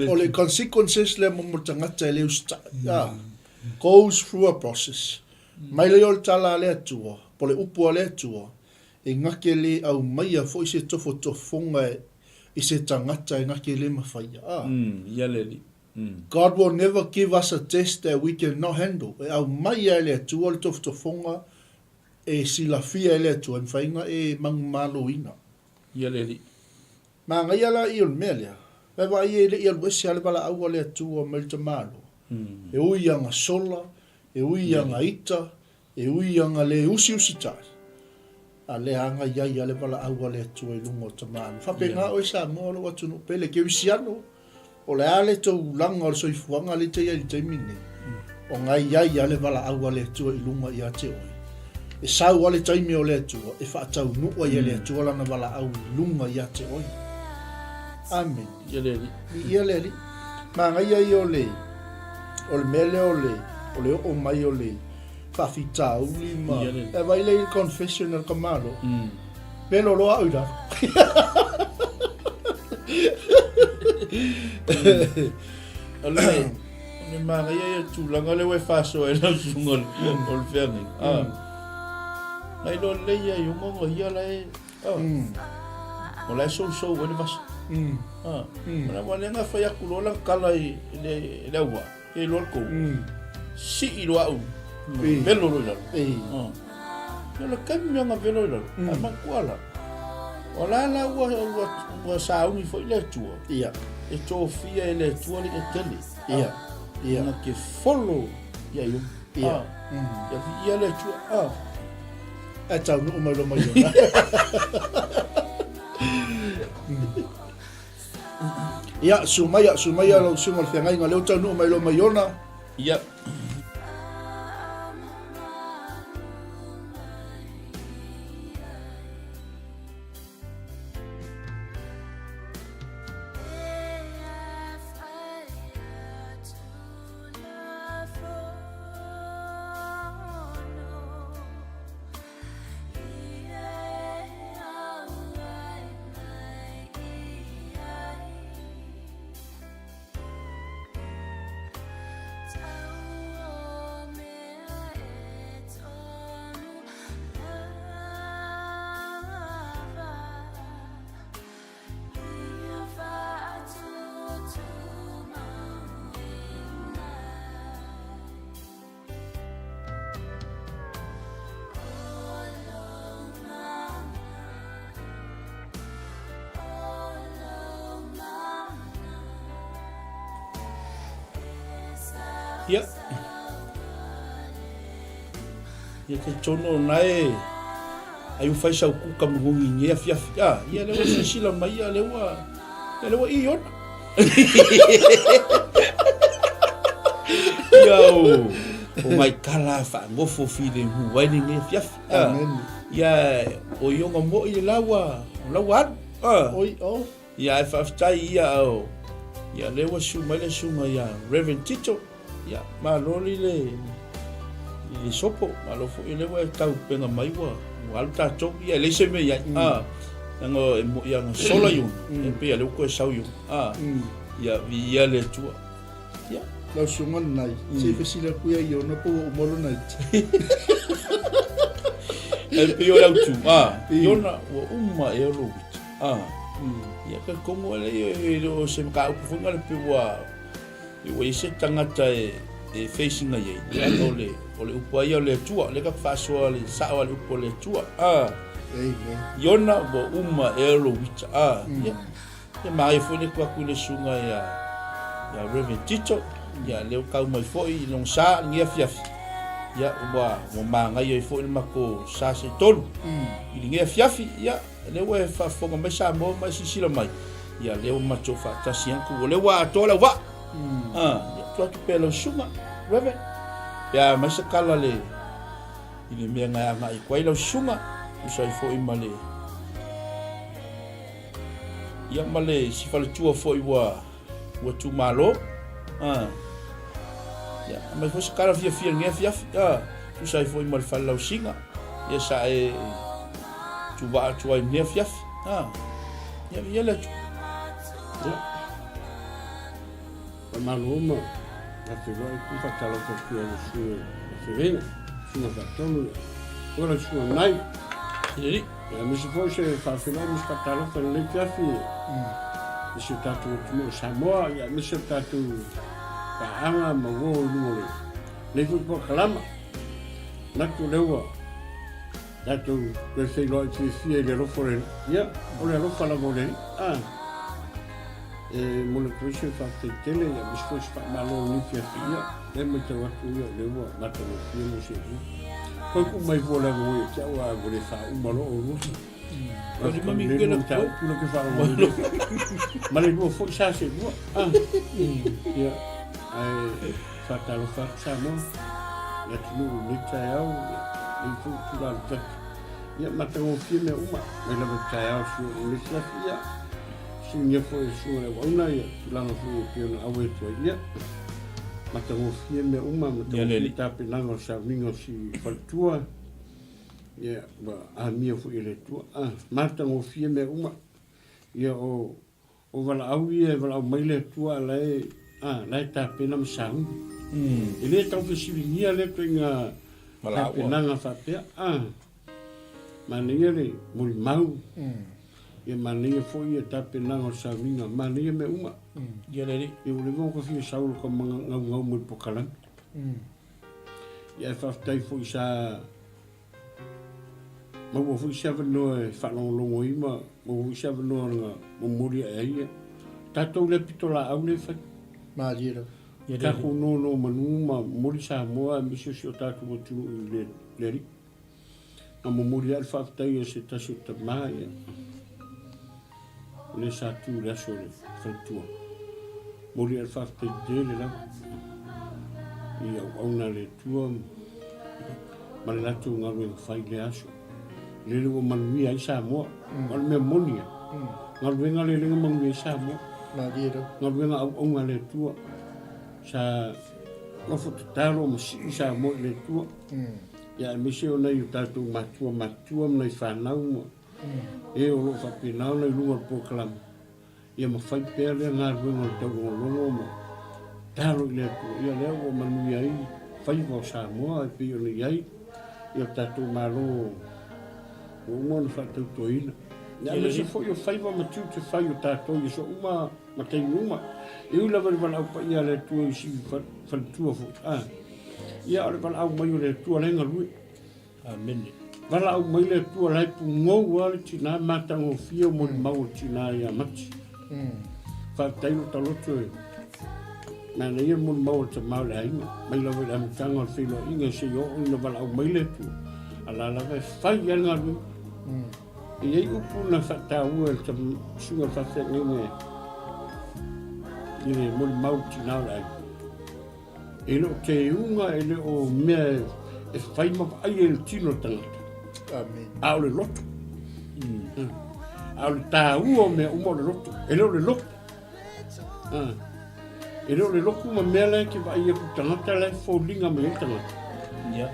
ole consequences le mo tangata le usta goes through a process mai le ol tala le atua pole upu le atua e ngake le au mai a fo se tofo tofonga i se tangata e ngake le mawhaia ia le God will never give us a test that we cannot handle e au mai a le atua le tofo tofonga e sila fia le atua e mwhainga e mangumalo ina ia le ma ngai ala i ol melia e wa i le i al wesi ale bala au le atua mai te malo e ui anga sola e ui anga ita e ui anga le usi tai a le anga iai ale bala au le atua i lungo te malo whapenga o isa mo lo watu no pele ke wisiano o le ale tau langa o soifuanga le te iai te mine o ngai iai ale bala au le atua i lunga i a te oi e sau ale taimi o le atua e whaatau nua i le atua lana bala au lunga i a te oi Amen. Ia le li. Ia le li. Ma ngai ai o le mele o mai o le whawhita uli ma. E vai le confessional ka malo. Pelo loa uda. Ale, ne ma ngai ai tūlanga le wai whaso e lau sunga o le whengi. Ngai lo le ia i ungongo ia lai. O lai so wene vasa. Mana wane nga whai aku lola kala i le ua. E loa kou. Si i loa u. Velo lo ila. Ia la kai mianga velo ila. A makuala. O la ua saungi fo i le tua. Ia. E tōwhia e le tua li e tele. Ia. Ia. Nga ke follow ia iu. Ia. Ia vi ia le tua. E tau nu umai lo mai ona. Ia, sumaya lau sunga le whengai ngā leo tau nu umai lo mai ona. Ia. Ia. Ia ke tono nai. Ai u fai sau kuka mungi ngia fiafi. Ia lewa sila mai ia lewa. Ia lewa i ona. Ia o mai kala fa ngofo file hu wai ni ngia fiafi. Amen. Ia o yonga mo i lawa. Lawa. Oi, oh. Ia e whaftai ia o. Ia lewa sunga ia Reverend Tito. Ya, maloli le sopo, malofo ile wa tau penga mai wa. Alta tok ya le se me ya. Ngo yang sola yu. Pe le ko sau yu. Ya vi ya le tua. Ya, lau sunga nai. Se fesila ku ya yo na po umolo nai. Pe yo lau tu. Yo na wa umma e ro. Ya ka como le yo se ka ku funga le pe wa. Iwa ise tangata e facing ai. Ia ole upo ai ole tua. Le ka whasoa le sao ale upo le tua. Iona wa uma e ro wita. Ia mai fo le kua kule sunga ia Reverend Tito. Ia leo kau mai fo i long sa ngia fiafi. Ia ua manga ia fo i mako sa se tonu. I ngia fiafi. Ia leo e whafonga mai sa mo mai sisila mai. Ia leo macho whatasi anku. Leo wa atola wa. Tu atu pelo sunga, reve. Ya masa kala le ile mea ngai kwai lo sunga, usai fo imale. Ya male si fale tua fo wa tu malo. Ya mai fo kala fia ngia fia. Usai fo imale fale lo singa. Ya sa e tu va tu ai ngia fia. Ya le Maluma, ate roi ku fatalo ko ku su serena, su fatalo. Ora su nai. Ele, mi si forse fa fino mi fatalo per le piafi. Mi si tatu mo Samoa, ya mi si tatu pa anga mo lu. Le fu po kalama. Na ku lewa. Tatu per sei roi si le ro fore. Ya, ora ro fala mo le. Mo le kuisi fa tele ya mi sco fa malo ni fia. E mo te wa ku yo le wa na te mo si. Ko ku mai vola mo e cha wa go le fa un malo o. Oli mami ngena ta ku lo ke fa mo. Ma le mo fo sa se bo. Ya. Ai fa ta lo fa sa mo. Ya tu no ni ta ya o. Ni fu tu la ta. Ya ma te mo fi me uma. Me la ta ya su ni sa ya. sunya fo sunga wauna ia langa fu piona awe tua ia matangofia me uma matangofia tapinanga o sauninga si faltua ia ba amia fu ile tua matangofia me uma ia o wala au ia wala au maile tua lai lai tapina masang ile tau fisilingia le tuinga tapinanga fapea mania le muri mau ia mania fo ia tapinanga o sauninga mania me uma ia le i ule mo ko fi saul ko ngau mo pokalan ia fa tai fo sa mo fo sa no fa no lo ima mo sa no mo muri ai tato le pitola au le fa ma dira ka ko no manuma muri sa mo a mi so tato mo tu le ri mo muri al fa tai se ta su ta mai le sa tu la so le fa tu Mori al fafte dele la. Ia auna le tua. Ma le latu ngawe whai le aso. Le lewa manui ai sa moa. Ngal mea monia. Ngal wenga le lenga manui ai sa moa. Ngal wenga au aunga le tua. Sa ngafo te taro ma si sa moa le tua. Ia mese o nei o tātou matua mnei whanau moa. E o lo whapinau nei lunga po kalam. Ia ma fai pea lea ngā ruenga o tau longo mo. Taro i lea tu, ia lea o manui ai, fai wau Samoa, e pio ni ai, ia tātou mālo o umona whatau toina. Ia me se fo i o fai wau matiu te fai o tātou, i so uma, ma tei uma. E ula wale wala au pa ia lea tua i si whantua fo. Ia ore wala au mai o lea tua lenga lui. Amene. Wala au mai lea tua lai pu ngou wale tina matango fia mo ni mau tina ia mati. Whakatairu taloto e. Nana ia mun mau te mau le ainga. Mai lawa le amitanga o whilo inga se o ina wala au maile tu. Ala lawa whai anga lu. I ei upu na whakatau e te sunga whakatau ngenge. I le mun mau tina le ainga. E lo te unga e le o mea e whai mawa ai e le tino tangata. Amen. Ao le loto. Au le tāua mea umo le loto. E leo le loto. E leo le loko ma mea lai ke vai e ku tangata lai fōlinga mai e tangata.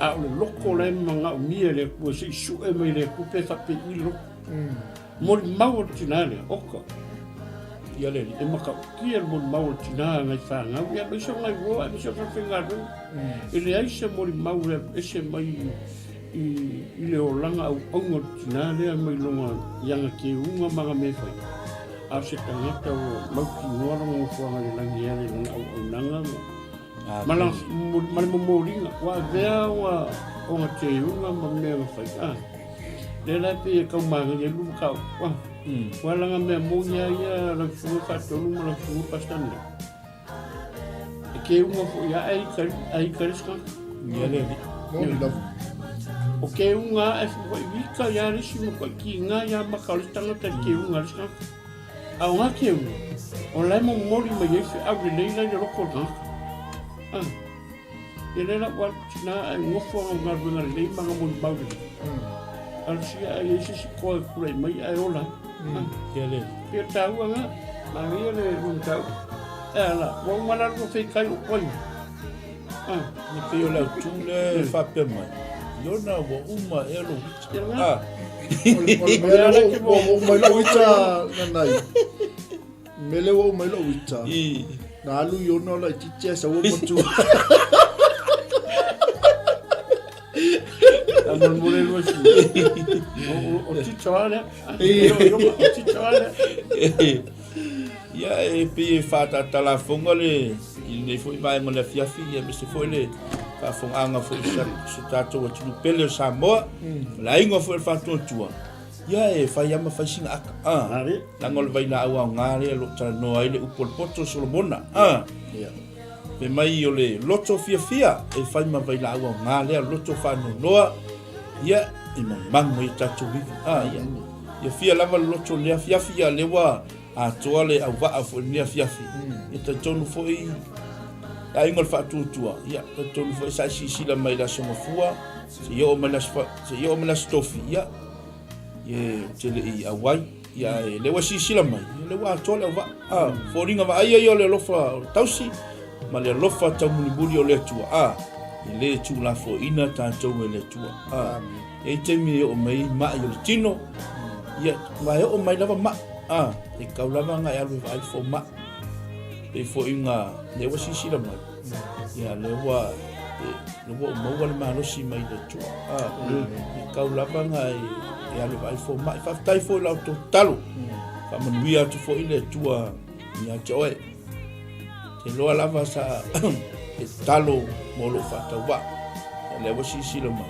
Au le loko lai mga umia le kua se isu e mai le kupe whape i loko. Mori mau o tina le, oka. Ia le, e maka ukia mori mau o tina ngai whangau. Ia mai so ngai roa, mai so whawhenga rau. E le aisa mori mau le ese mai i le o langa au aunga tina lea mai longa ianga ke unga mga me whai. A se tangata o mauki ngoaranga o whanga le langi ere langa au nanga. Male mo moringa, wa vea o nga te unga ma mea whai. Le lai pe e kau maanga e luma kau. Wa langa mea monia ia lang funga whatonu ma lang funga pastanda. E ke unga fo ia ai kariska. Ia le. Moni lafu. O ke unga e fwoi wika ia resi mo kwa ki ngā ia makau le tangata ke unga resi ngā. Au ngā ke unga. O lai mo mori ma yefe au le leila i roko ngā. E leila wal tina e ngofo ngā ruenga le lei manga moni mauri. Alsia e isi koe kura i mai ai ola. Ia le. Pia tāua ngā. Nā ia le runga tau. E ala, wau mana ruo whei kai o koi. Ni pe o lau tūle whape mai. Iona wa uma e alo wita. Ole mele wo mai lo wita nanai. Mele wo mai lo wita. Na alu iona la titia sa wo motu. Amor mole lo si. O titoale. O titoale. Ia e pe fata tala fonga le i foi vai mo le fiafi e me se foi le fa fonga foi se tato o tulu pele o Samoa la ingo foi fa tua ia e fa ia ma fa singa aka la ngol vai na au ngare lo tra no ai le upol poto solomona ia pe mai o le loto fiafia e fa ma vai na au ngare loto fa no noa ia i mang i tato vi ia fia lava loto le fiafia le wa a toale au va fo ni fiafi e ta tonu foi ai ngol fa tutua ia ta tonu foi sa si la mai la somo fua se yo me la stofi ia ye tele i awai ia le wa sisila mai le wa tole va foringa va ai ai le lofa tausi ma le lofa tamuni buri o le tua le tu la fo ina tanto le tua e te mi o mai ma yo tino ia mai o mai lava ma e kaulava nga ia le vai fo ma e fo inga le wa sisila mai ia le wa mo wale ma no si mai le tua e kaulava nga e ale vai fo ma fa tai fo la to talo fa manuia tu fo ile tua ia joe te lo lava sa e talo mo lo fa ta wa le wa si lo ma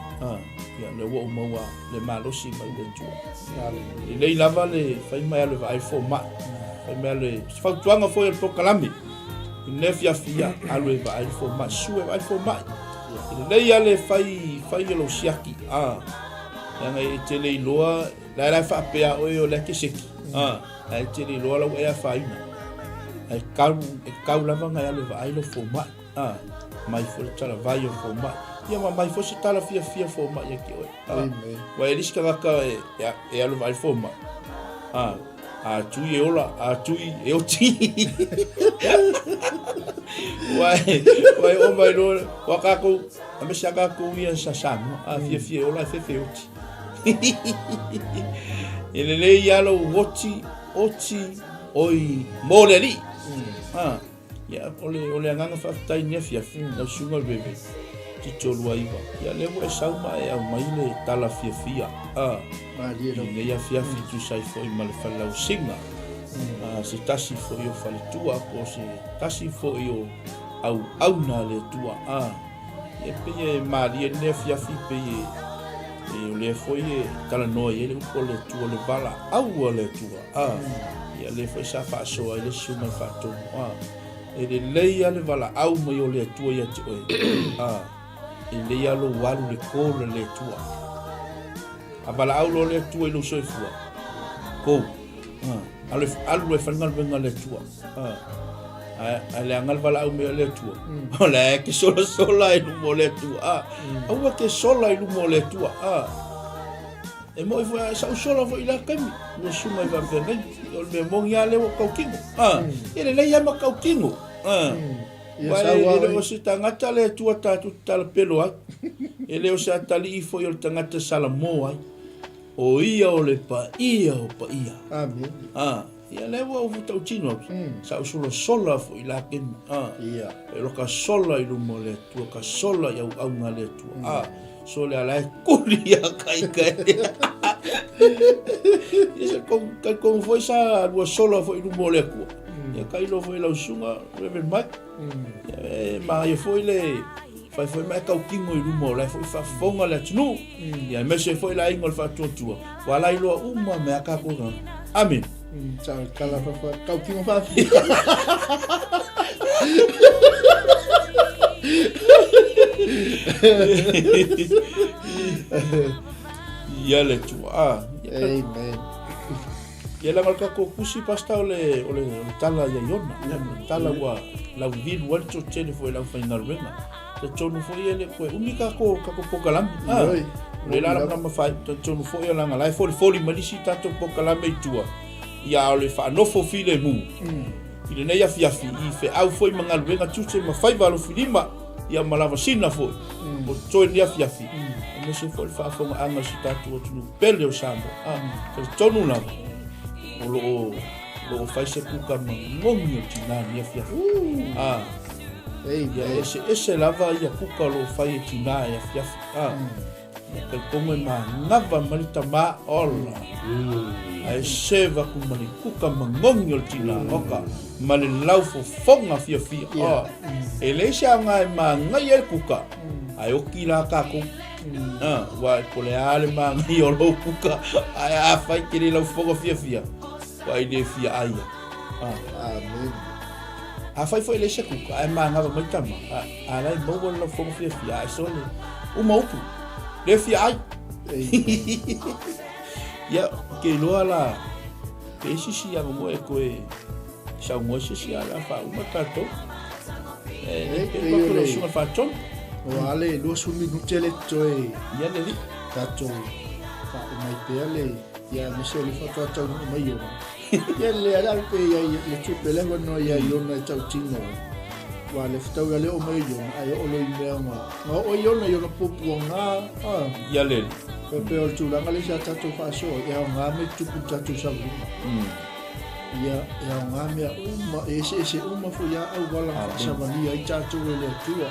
ia le wo mo wa le ma lo si mai le tua le lava le fa mai ale vai fo ma fa mai le fa tuanga fo il kalami ne fia ale vai fo ma su vai fo ma le ale fai lo siaki yang ai tele loa la fa pea o le kiseki ai tele loa la ia fa ina ai kau lava ngai ale vai lo fo ma mai fo tala vai o fo ma ia mai fo se tala fia fo ma ia ki oi wa elis ka e ale vai fo ma tui e ola tui e oti wai o mai lo wakako amesaka ko ia sa sama fia ola fe oti ele yalo oti oi moleli ya ole nganga fa tai ne fia na sunga bebe ti tolu aiva ya le mo sauma e mai le tala fia ne ya fia tu sai foi mal fa la usinga se tasi foi o fa le tua ko se tasi foi o au na le tua e pe maria ne fia pe e le foi tala no ele ko le tua le bala au le tua ia le foi sa fa so ele suma fa to e le ia le bala au mo yo le tua ia te e le ia lo walu le ko le tua a bala au lo le tua lo so fua ko ale fangal venga le tua ale angal bala au me le tua ole ke sola e mo le tua au ke sola e mo le tua e mo foi sa sola foi la kami no suma va venga o me mo ia le ko kingo ele le ia ma ko kingo Vai ele o se tangata le tua tatu tal pelo ai. Ele o se atali foi o tangata salamo ai. O ia o le pa ia o pa ia. Amen. Ia le o vuta chino. Sa usulo sola foi la que ia. Pero ka sola i lu mole tua ka sola ia au nga le tua. Sole ala kuria kai. Ia con foi sa lu sola foi lu mole ku. Ia kai lo foi la usunga reve mai. Ma ia foi le foi mai kau kingo i lumo la foi fa fonga la tunu. Ia me se foi la ingol fa tua. Wala i lo uma me aka ko. Amen. Ciao kala fa kau kingo fa. Ia le tua. Amen. Ia la marca ko kusi pasta ole tala ya yona. Tala wa la vidu wa to tele foi la final renga. Te tonu foi ele ko umika ko pokalam. Le la ma fai te tonu foi la ngala foi malisi tato pokalam e tua. Ia ole fa no fo file mu. Ile nei ya fiafi I fe au foi mangal renga tuse ma fai valo filima. Ia malava sina foi. O toi ni fiafi. Me se foi fa fo anga si tato tu pele o sambo. Te tonu la lo fai se kuka mangongo tina ni fia ya ese lava ya kuka lo fai tina ya fia ya como ma ngava malita ma ola ai seva ku mali kuka mangongo tina oka mali laufo fonga fia ele sha ngai ma ngai kuka ai okila ka ku wa pole ale ma ngai lo kuka ai fai kiri lo fogo fia Wai le fia aia. Amen. Fai foi le seku. Ai manga va mai tama. Ala I mo lo fo fia ai sole. O maupu. Le fia ai. Ya ke lo ala. Ke si ya mo e ko e. Sa mo si ala fa uma tato. Ke ko lo suma fa ton. O ale lo sumi no tele toe. Ya le tato. Fa mai pele. ia mese le whakatau mai o. Ia le ala pe ia le tupe le wano ia iona e tau tino. Wa le whatau ia le o mai iona, ai o lo i mea ngā. Ngā o iona iona pupu o ngā. Ia le. Pepe o tūranga le sa tatu whaaso, ia o ngā me tupu tatu sabu. Ia o ngā mea uma, ese uma fu ia au wala whaasavania i tatu e le atua.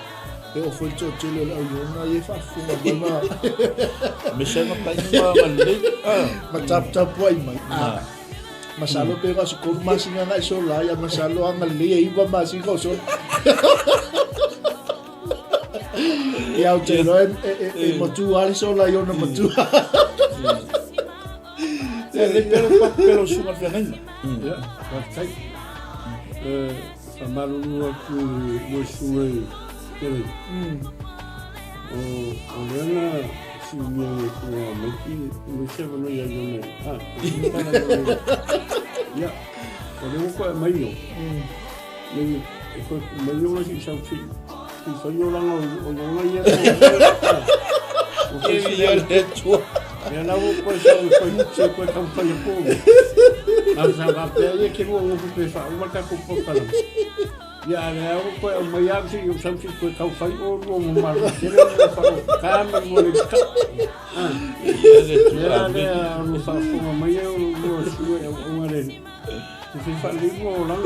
E o foi tō tele le au iona i whaafunga mama. Me se ma pai ma le. Ma tapu ai mai. Masalo pe ka ko masinga nga so la ya masalo ang le iba masinga so. Ya o te no e motu ali so la yo no motu. Le pero suma fenena. Ya, vai. Samalu aku mo suwe. O lena si me ko me se no ya yo ne. Ya, o ko mai yo. Me ko mai yo si sa si. Si soy yo lang o yo ngai ya. O que ya le tu. Ya na o ko sa ko tan pa yo ko. Asa va pe que mo o pe fa o marca ko po kala. Ya le o ko mai ya si yo sam si ko ka fa o mo mar. Kere fa ka ma mo le ka. Ya le o fa fo mai yo no su o ngare. Si fa le mo lang.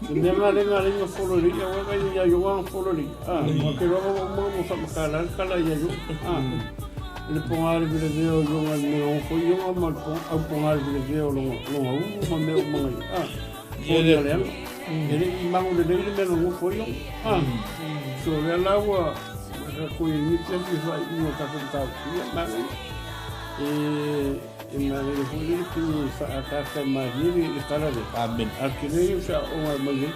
Nenga follow ya wa ya yo wan follow mo que mo fa kala ya yo le pongar video yo ngal me fo yo mal pongar video lo mo me mo ya le ele mango de me lo fo yo so le la wa ko ni te fa no ta ta ya ma ma le fo le ki fa ka ma ni kala le amen akire sa o ma ni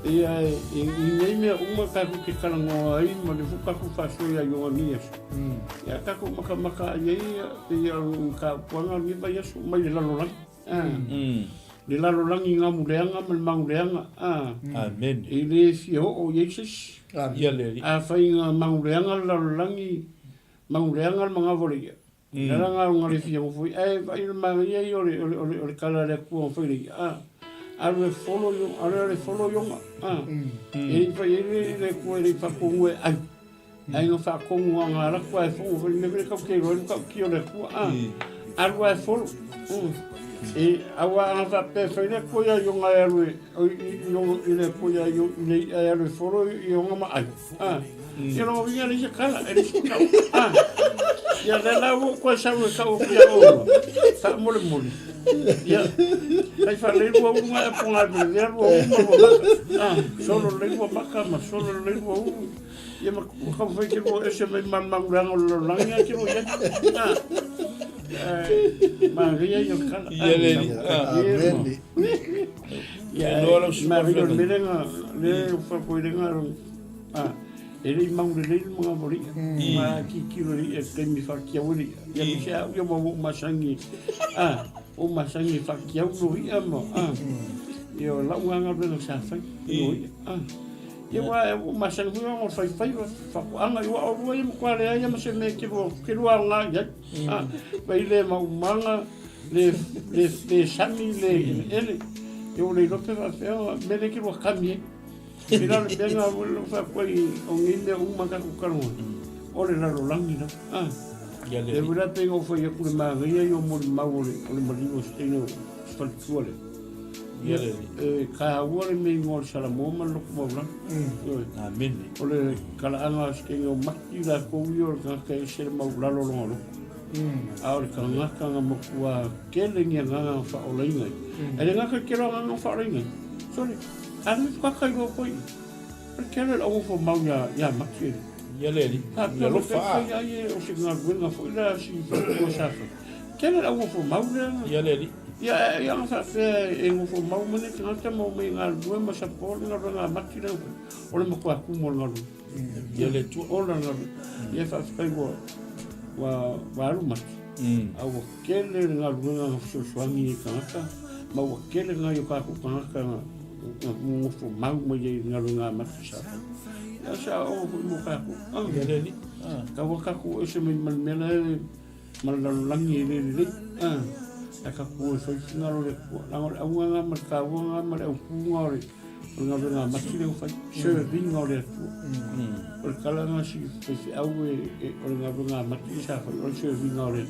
ia nei me uma ka ku kala ngo ai mo le fu ka ku fa so ya yo ni ya ka ku maka ia ia ka puanga ni ba ya so mai la lo lang le la lo lang nga muleanga mal manguleanga amen ile fi o Jesus ia le a fa nga manguleanga la lo langi manguleanga mga volia Nara ngā ngari fia mo fui, vai mangi ai o le kala le kua fui aru follow yo, aru follow yo e fa ele le kua le fa kongu ai ai no fa kongu nga ra kua fu fui me ka ke ro ka ki o le kua aru follow e awa nga fa pe fa le kua yo nga aru yo le kua yo le aru follow yo nga ma ai yo no vinga le kala ele ka ya la ko sa ka o pia o sa mole ya ai fa le wo nga ponga de wo solo le wo maka ma solo le wo ya ma ko fa ke wo ese me man lo langa ke wo ya ma ria yo kala ya lo ma ria le fa ko ele mang le mga bori ma kikiro e temi fa kiawuri ya misha yo mo masangi o masangi fa kiawuri amo yo la wanga belo sa fa yo wa o masangi mo fa fa anga yo o wo mo kwale ya mo se me kiro nga ya baile ma manga le sami le ele yo le lo pe fa me le kiro kamie Mira le benga lo fa koi o ngine uma ka ku karo. Ole la lo langi na. Ya le. E vura tengo foi ku ma ngai yo mo maure o le malimo steno spirituale. Ya le. Ka wore me ngor sala mo ma lo mo bla. Amen. Ole kala anga steno makki la ko yo ka ka ser ma bla lo lo. Ahora ka ngaka nga mo kwa kele nga nga fa o le ngai. Ele nga ka kero nga fa o le ngai. Sorry. Ano ka go koi porque ele o fo mau ya makiri ya le ya lo fa ya o se nga wenga fo la si ko sa que ele o fo mau ya le ya fa fe e o fo mau mene que nota mo me nga due ma sa por nga makiri o le mo kwa ku mo nga ya le tu o nga ya fa fe go wa lu mat au que ele nga wenga fo swami ka ma o que ele nga yo ka ku ka mo fo mau mo ye nga matsa ya sa o mo ka ku ya le ka wa ka ku ese me mena malalangi le ka ko so ngalo le ngalo awanga makawanga male ngore ngalo na makile fa serving ngore por kala na si awe ngalo na makile sa fa serving ngore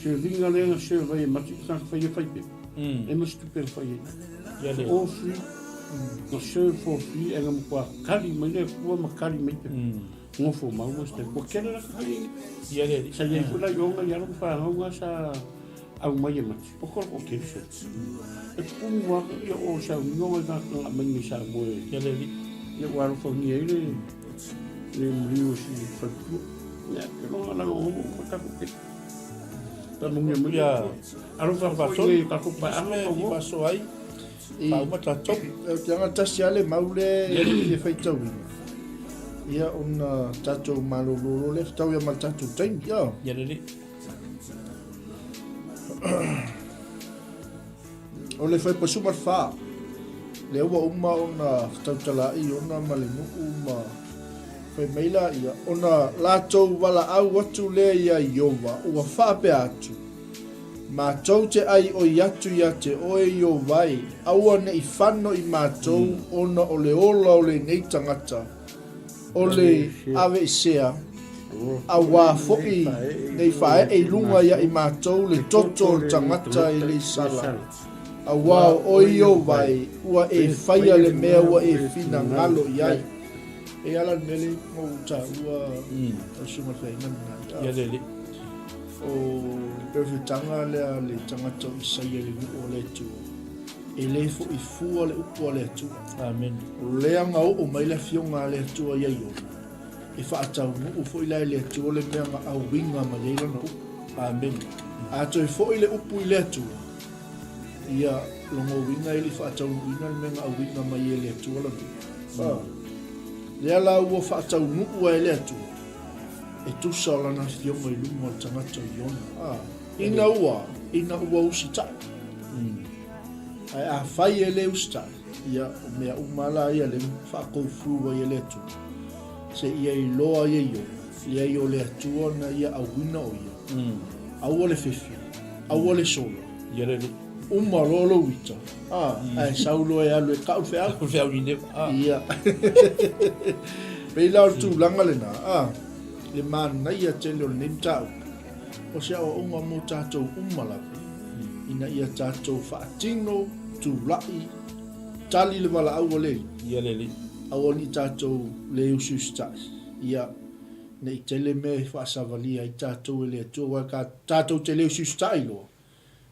serving ngore serve makile sa fa e mo stupel fa ya le ofri no serve for free e ngam kwa kali mele ko makali mele ngofo mau ste ko kena la kali ya le sa ye kula yonga ya lo fa ngwa sa au mai ma pokol o ke so e pumwa ya o sa no ga ka mani sa mo ya le ya wa fo ni ele le mriu si fa ya no la o ko ta ko ta mo ni mo ya alo fa so ka ko pa amo fa so ai pa mo ta top ya ta siale maule e fa tau ia ona tatou malololo le tau ia mal tatou taimi ya le o le fai pasuma fa le ua uma ona tautalai ona malinu uma fai maila ia ona latou wala au atu le ia Iova ua whaape atu mātou te ai o iatu ia te oe Iovai aua ne i whano i mātou ona o le ola o le nei tangata o le ave isea a wā fo'i nei whae e lunga ia i mātou le toto o tangata i le sala. A wā o Iovai ua e whaia le mea ua e whina ngalo iai. E alan mele mo ta ua o suma whai nana. Ia lele. O perfitanga lea le tangata o isaia le o le tu. E le fo'i fua le upo le tu. Amen. Lea ngau o mai le fionga le tu a iai o. E whaatau mu fo i le tu o le mea nga au winga ma leila no. Amen. A toi fo i le upu i le tu. Ia longo winga ili whaatau winga le mea nga au winga ma i le tu o le mea. Lea la ua whaatau mu ua i le tu. E tu sa o lana fionga i lunga o tangata i ona. Ina ua usi tai. Ai a whai e le usi tai. Ia o mea umala ia le whaakou fua i le tu. Se ia i loa ia io, ia i o le atua na ia au wina o ia. Au o le whiwhi, au o le solo. Ia le Uma lolo wita. Ai saulo e alu e kau whea. Kau whea uri newa. Ia. Pei lau tu langa le na. Le mana ia tele o le nem tau. O se au unga mo tātou umalaku. Ina ia tātou whaatino, tu lai, tali le wala au o le. Ia le. Au ni tātou le usus tai. Ia, ne i tele me whaasavalia i tātou e le atua ka tātou te le usus tai loa.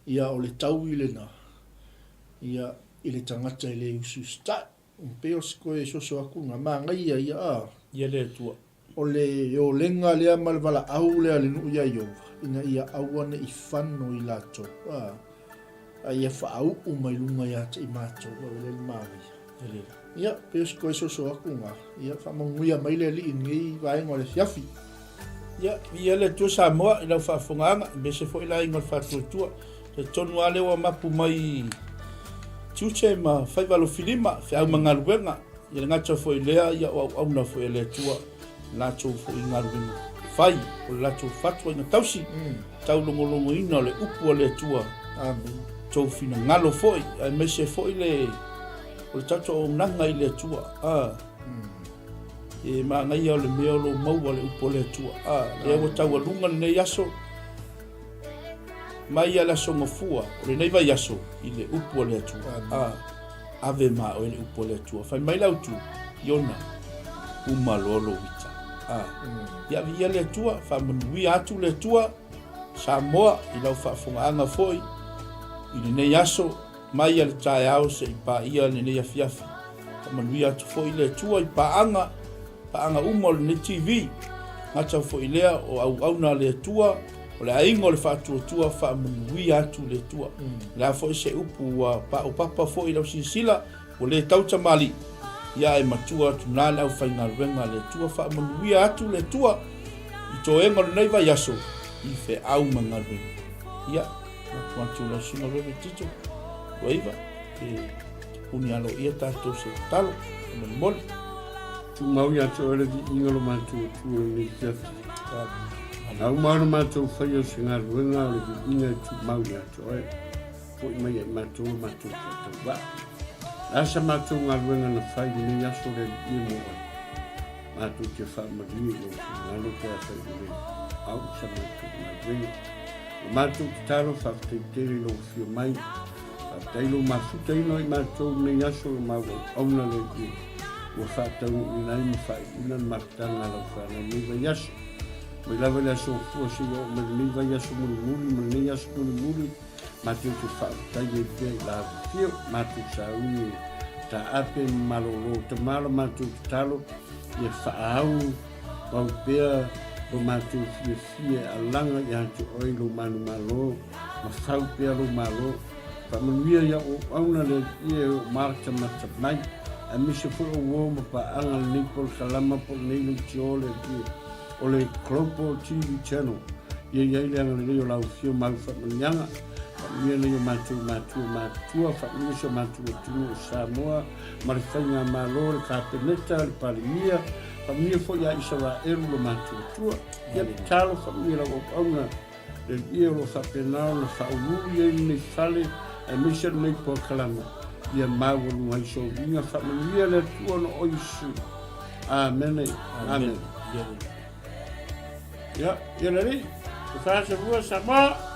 Ia o le tau i le na. Ia i le tangata i le usus tai. Peo siko e soso aku ngā māngai ia. Ia le atua. O le o lenga lea malwala au lea le nuu ia Iova. Ina ia awane i whano i lato. Ia whaau umailunga ia te i mātou. Le māngai. Ia le. Ia, pēs koe soso aku ngā. Ia, whamanguia maile li ingi vaenga le fiafi. Ia le tua Samoa, i lau whaafonganga, me se fo i lai ngal whaatuatua. Te tonu ale wa mapu mai tiuche ma whaiwalo filima, whiau mangaruenga. Ia le ngata fo i lea, ia o au na fo i lea tua. Lato fo i ngaruenga. Whai, o le lato whatua inga tausi. Tau longo ina le upu o lea tua. Amen. Tau fina ngalo fo i, ai me se fo i le o le tato o nanga i le atua. E maa ngai au le mea o lo maua le upo le atua. Le awa tau alunga le nei aso. Mai ala songa fua, o le nei vai aso i le upo le atua. Ave maa o le upo le atua. Fai mai lau tu, iona, uma lolo wita. Ia via le atua, fa manui atu le atua, Samoa i lau whaafonga foi, i le nei aso, mai al tae au se i pa ia le nei afiafi. Ka manui atu fo i le tua i paanga uma o le TV. Ngata fo i lea o au na le tua, o le ainga o le whaatua wha manui atu le tua. La fo i se upu pa o papa fo i lau sinsila, o le tauta mali. Ia e matua tunale au whainga ruenga le tua wha manui atu le tua. I to enga le nei vai aso, i fe au mangaruenga. Ia, na tuantu la singa rewe tito. Waiva, uni alo ia tātou se talo, mani mole. Tu mau ia tō ere di ingalo mātua tu ni kia. Au maru mātou whai o se ngā ruenga o le inga tu mau ia to e. Poi mai e mātou whakatau wā. Asa mātou ngā ruenga na whai ni aso le i mo ai. Mātou te whaamari o ngā lote a whai ni au sa mātou ngā ruenga. Mātou ki taro whakateitere lo whio mai. Tailo mafuta ino i mātou ni aso o mau auna le i. Ua whātau i nai mi whai ina mātanga lau whana ni vai aso. Mai lava le aso fua si o mai ni vai aso muli mai ni aso muli mātou te whaatai e te la whio mātou sa uni ta ape malolo te mala mātou te talo i e whaau wau pēr o mātou fie a langa i hantu oi lo manu malo ma whau pēr lo malo whamanuia ia o auna le i e o marta mata mai a misa fu o woma pa anga ni pol kalama pol nei ti ole o le Global TV channel ia le anga le o lau fio mau whamanianga ia le o mātua whamisa mātua tunu o Samoa ma le whainga malo le kāpeneta le parimia whamia fo ia Israel lo mātua tua ia le talo whamia la o auna le ia lo whapenao na whaururi e nei whale e misa nei po kalama ia mawalu ai so vinga whamania le tua no oisu. Amen. Amen. Ya, ya lari. Kita semua sama.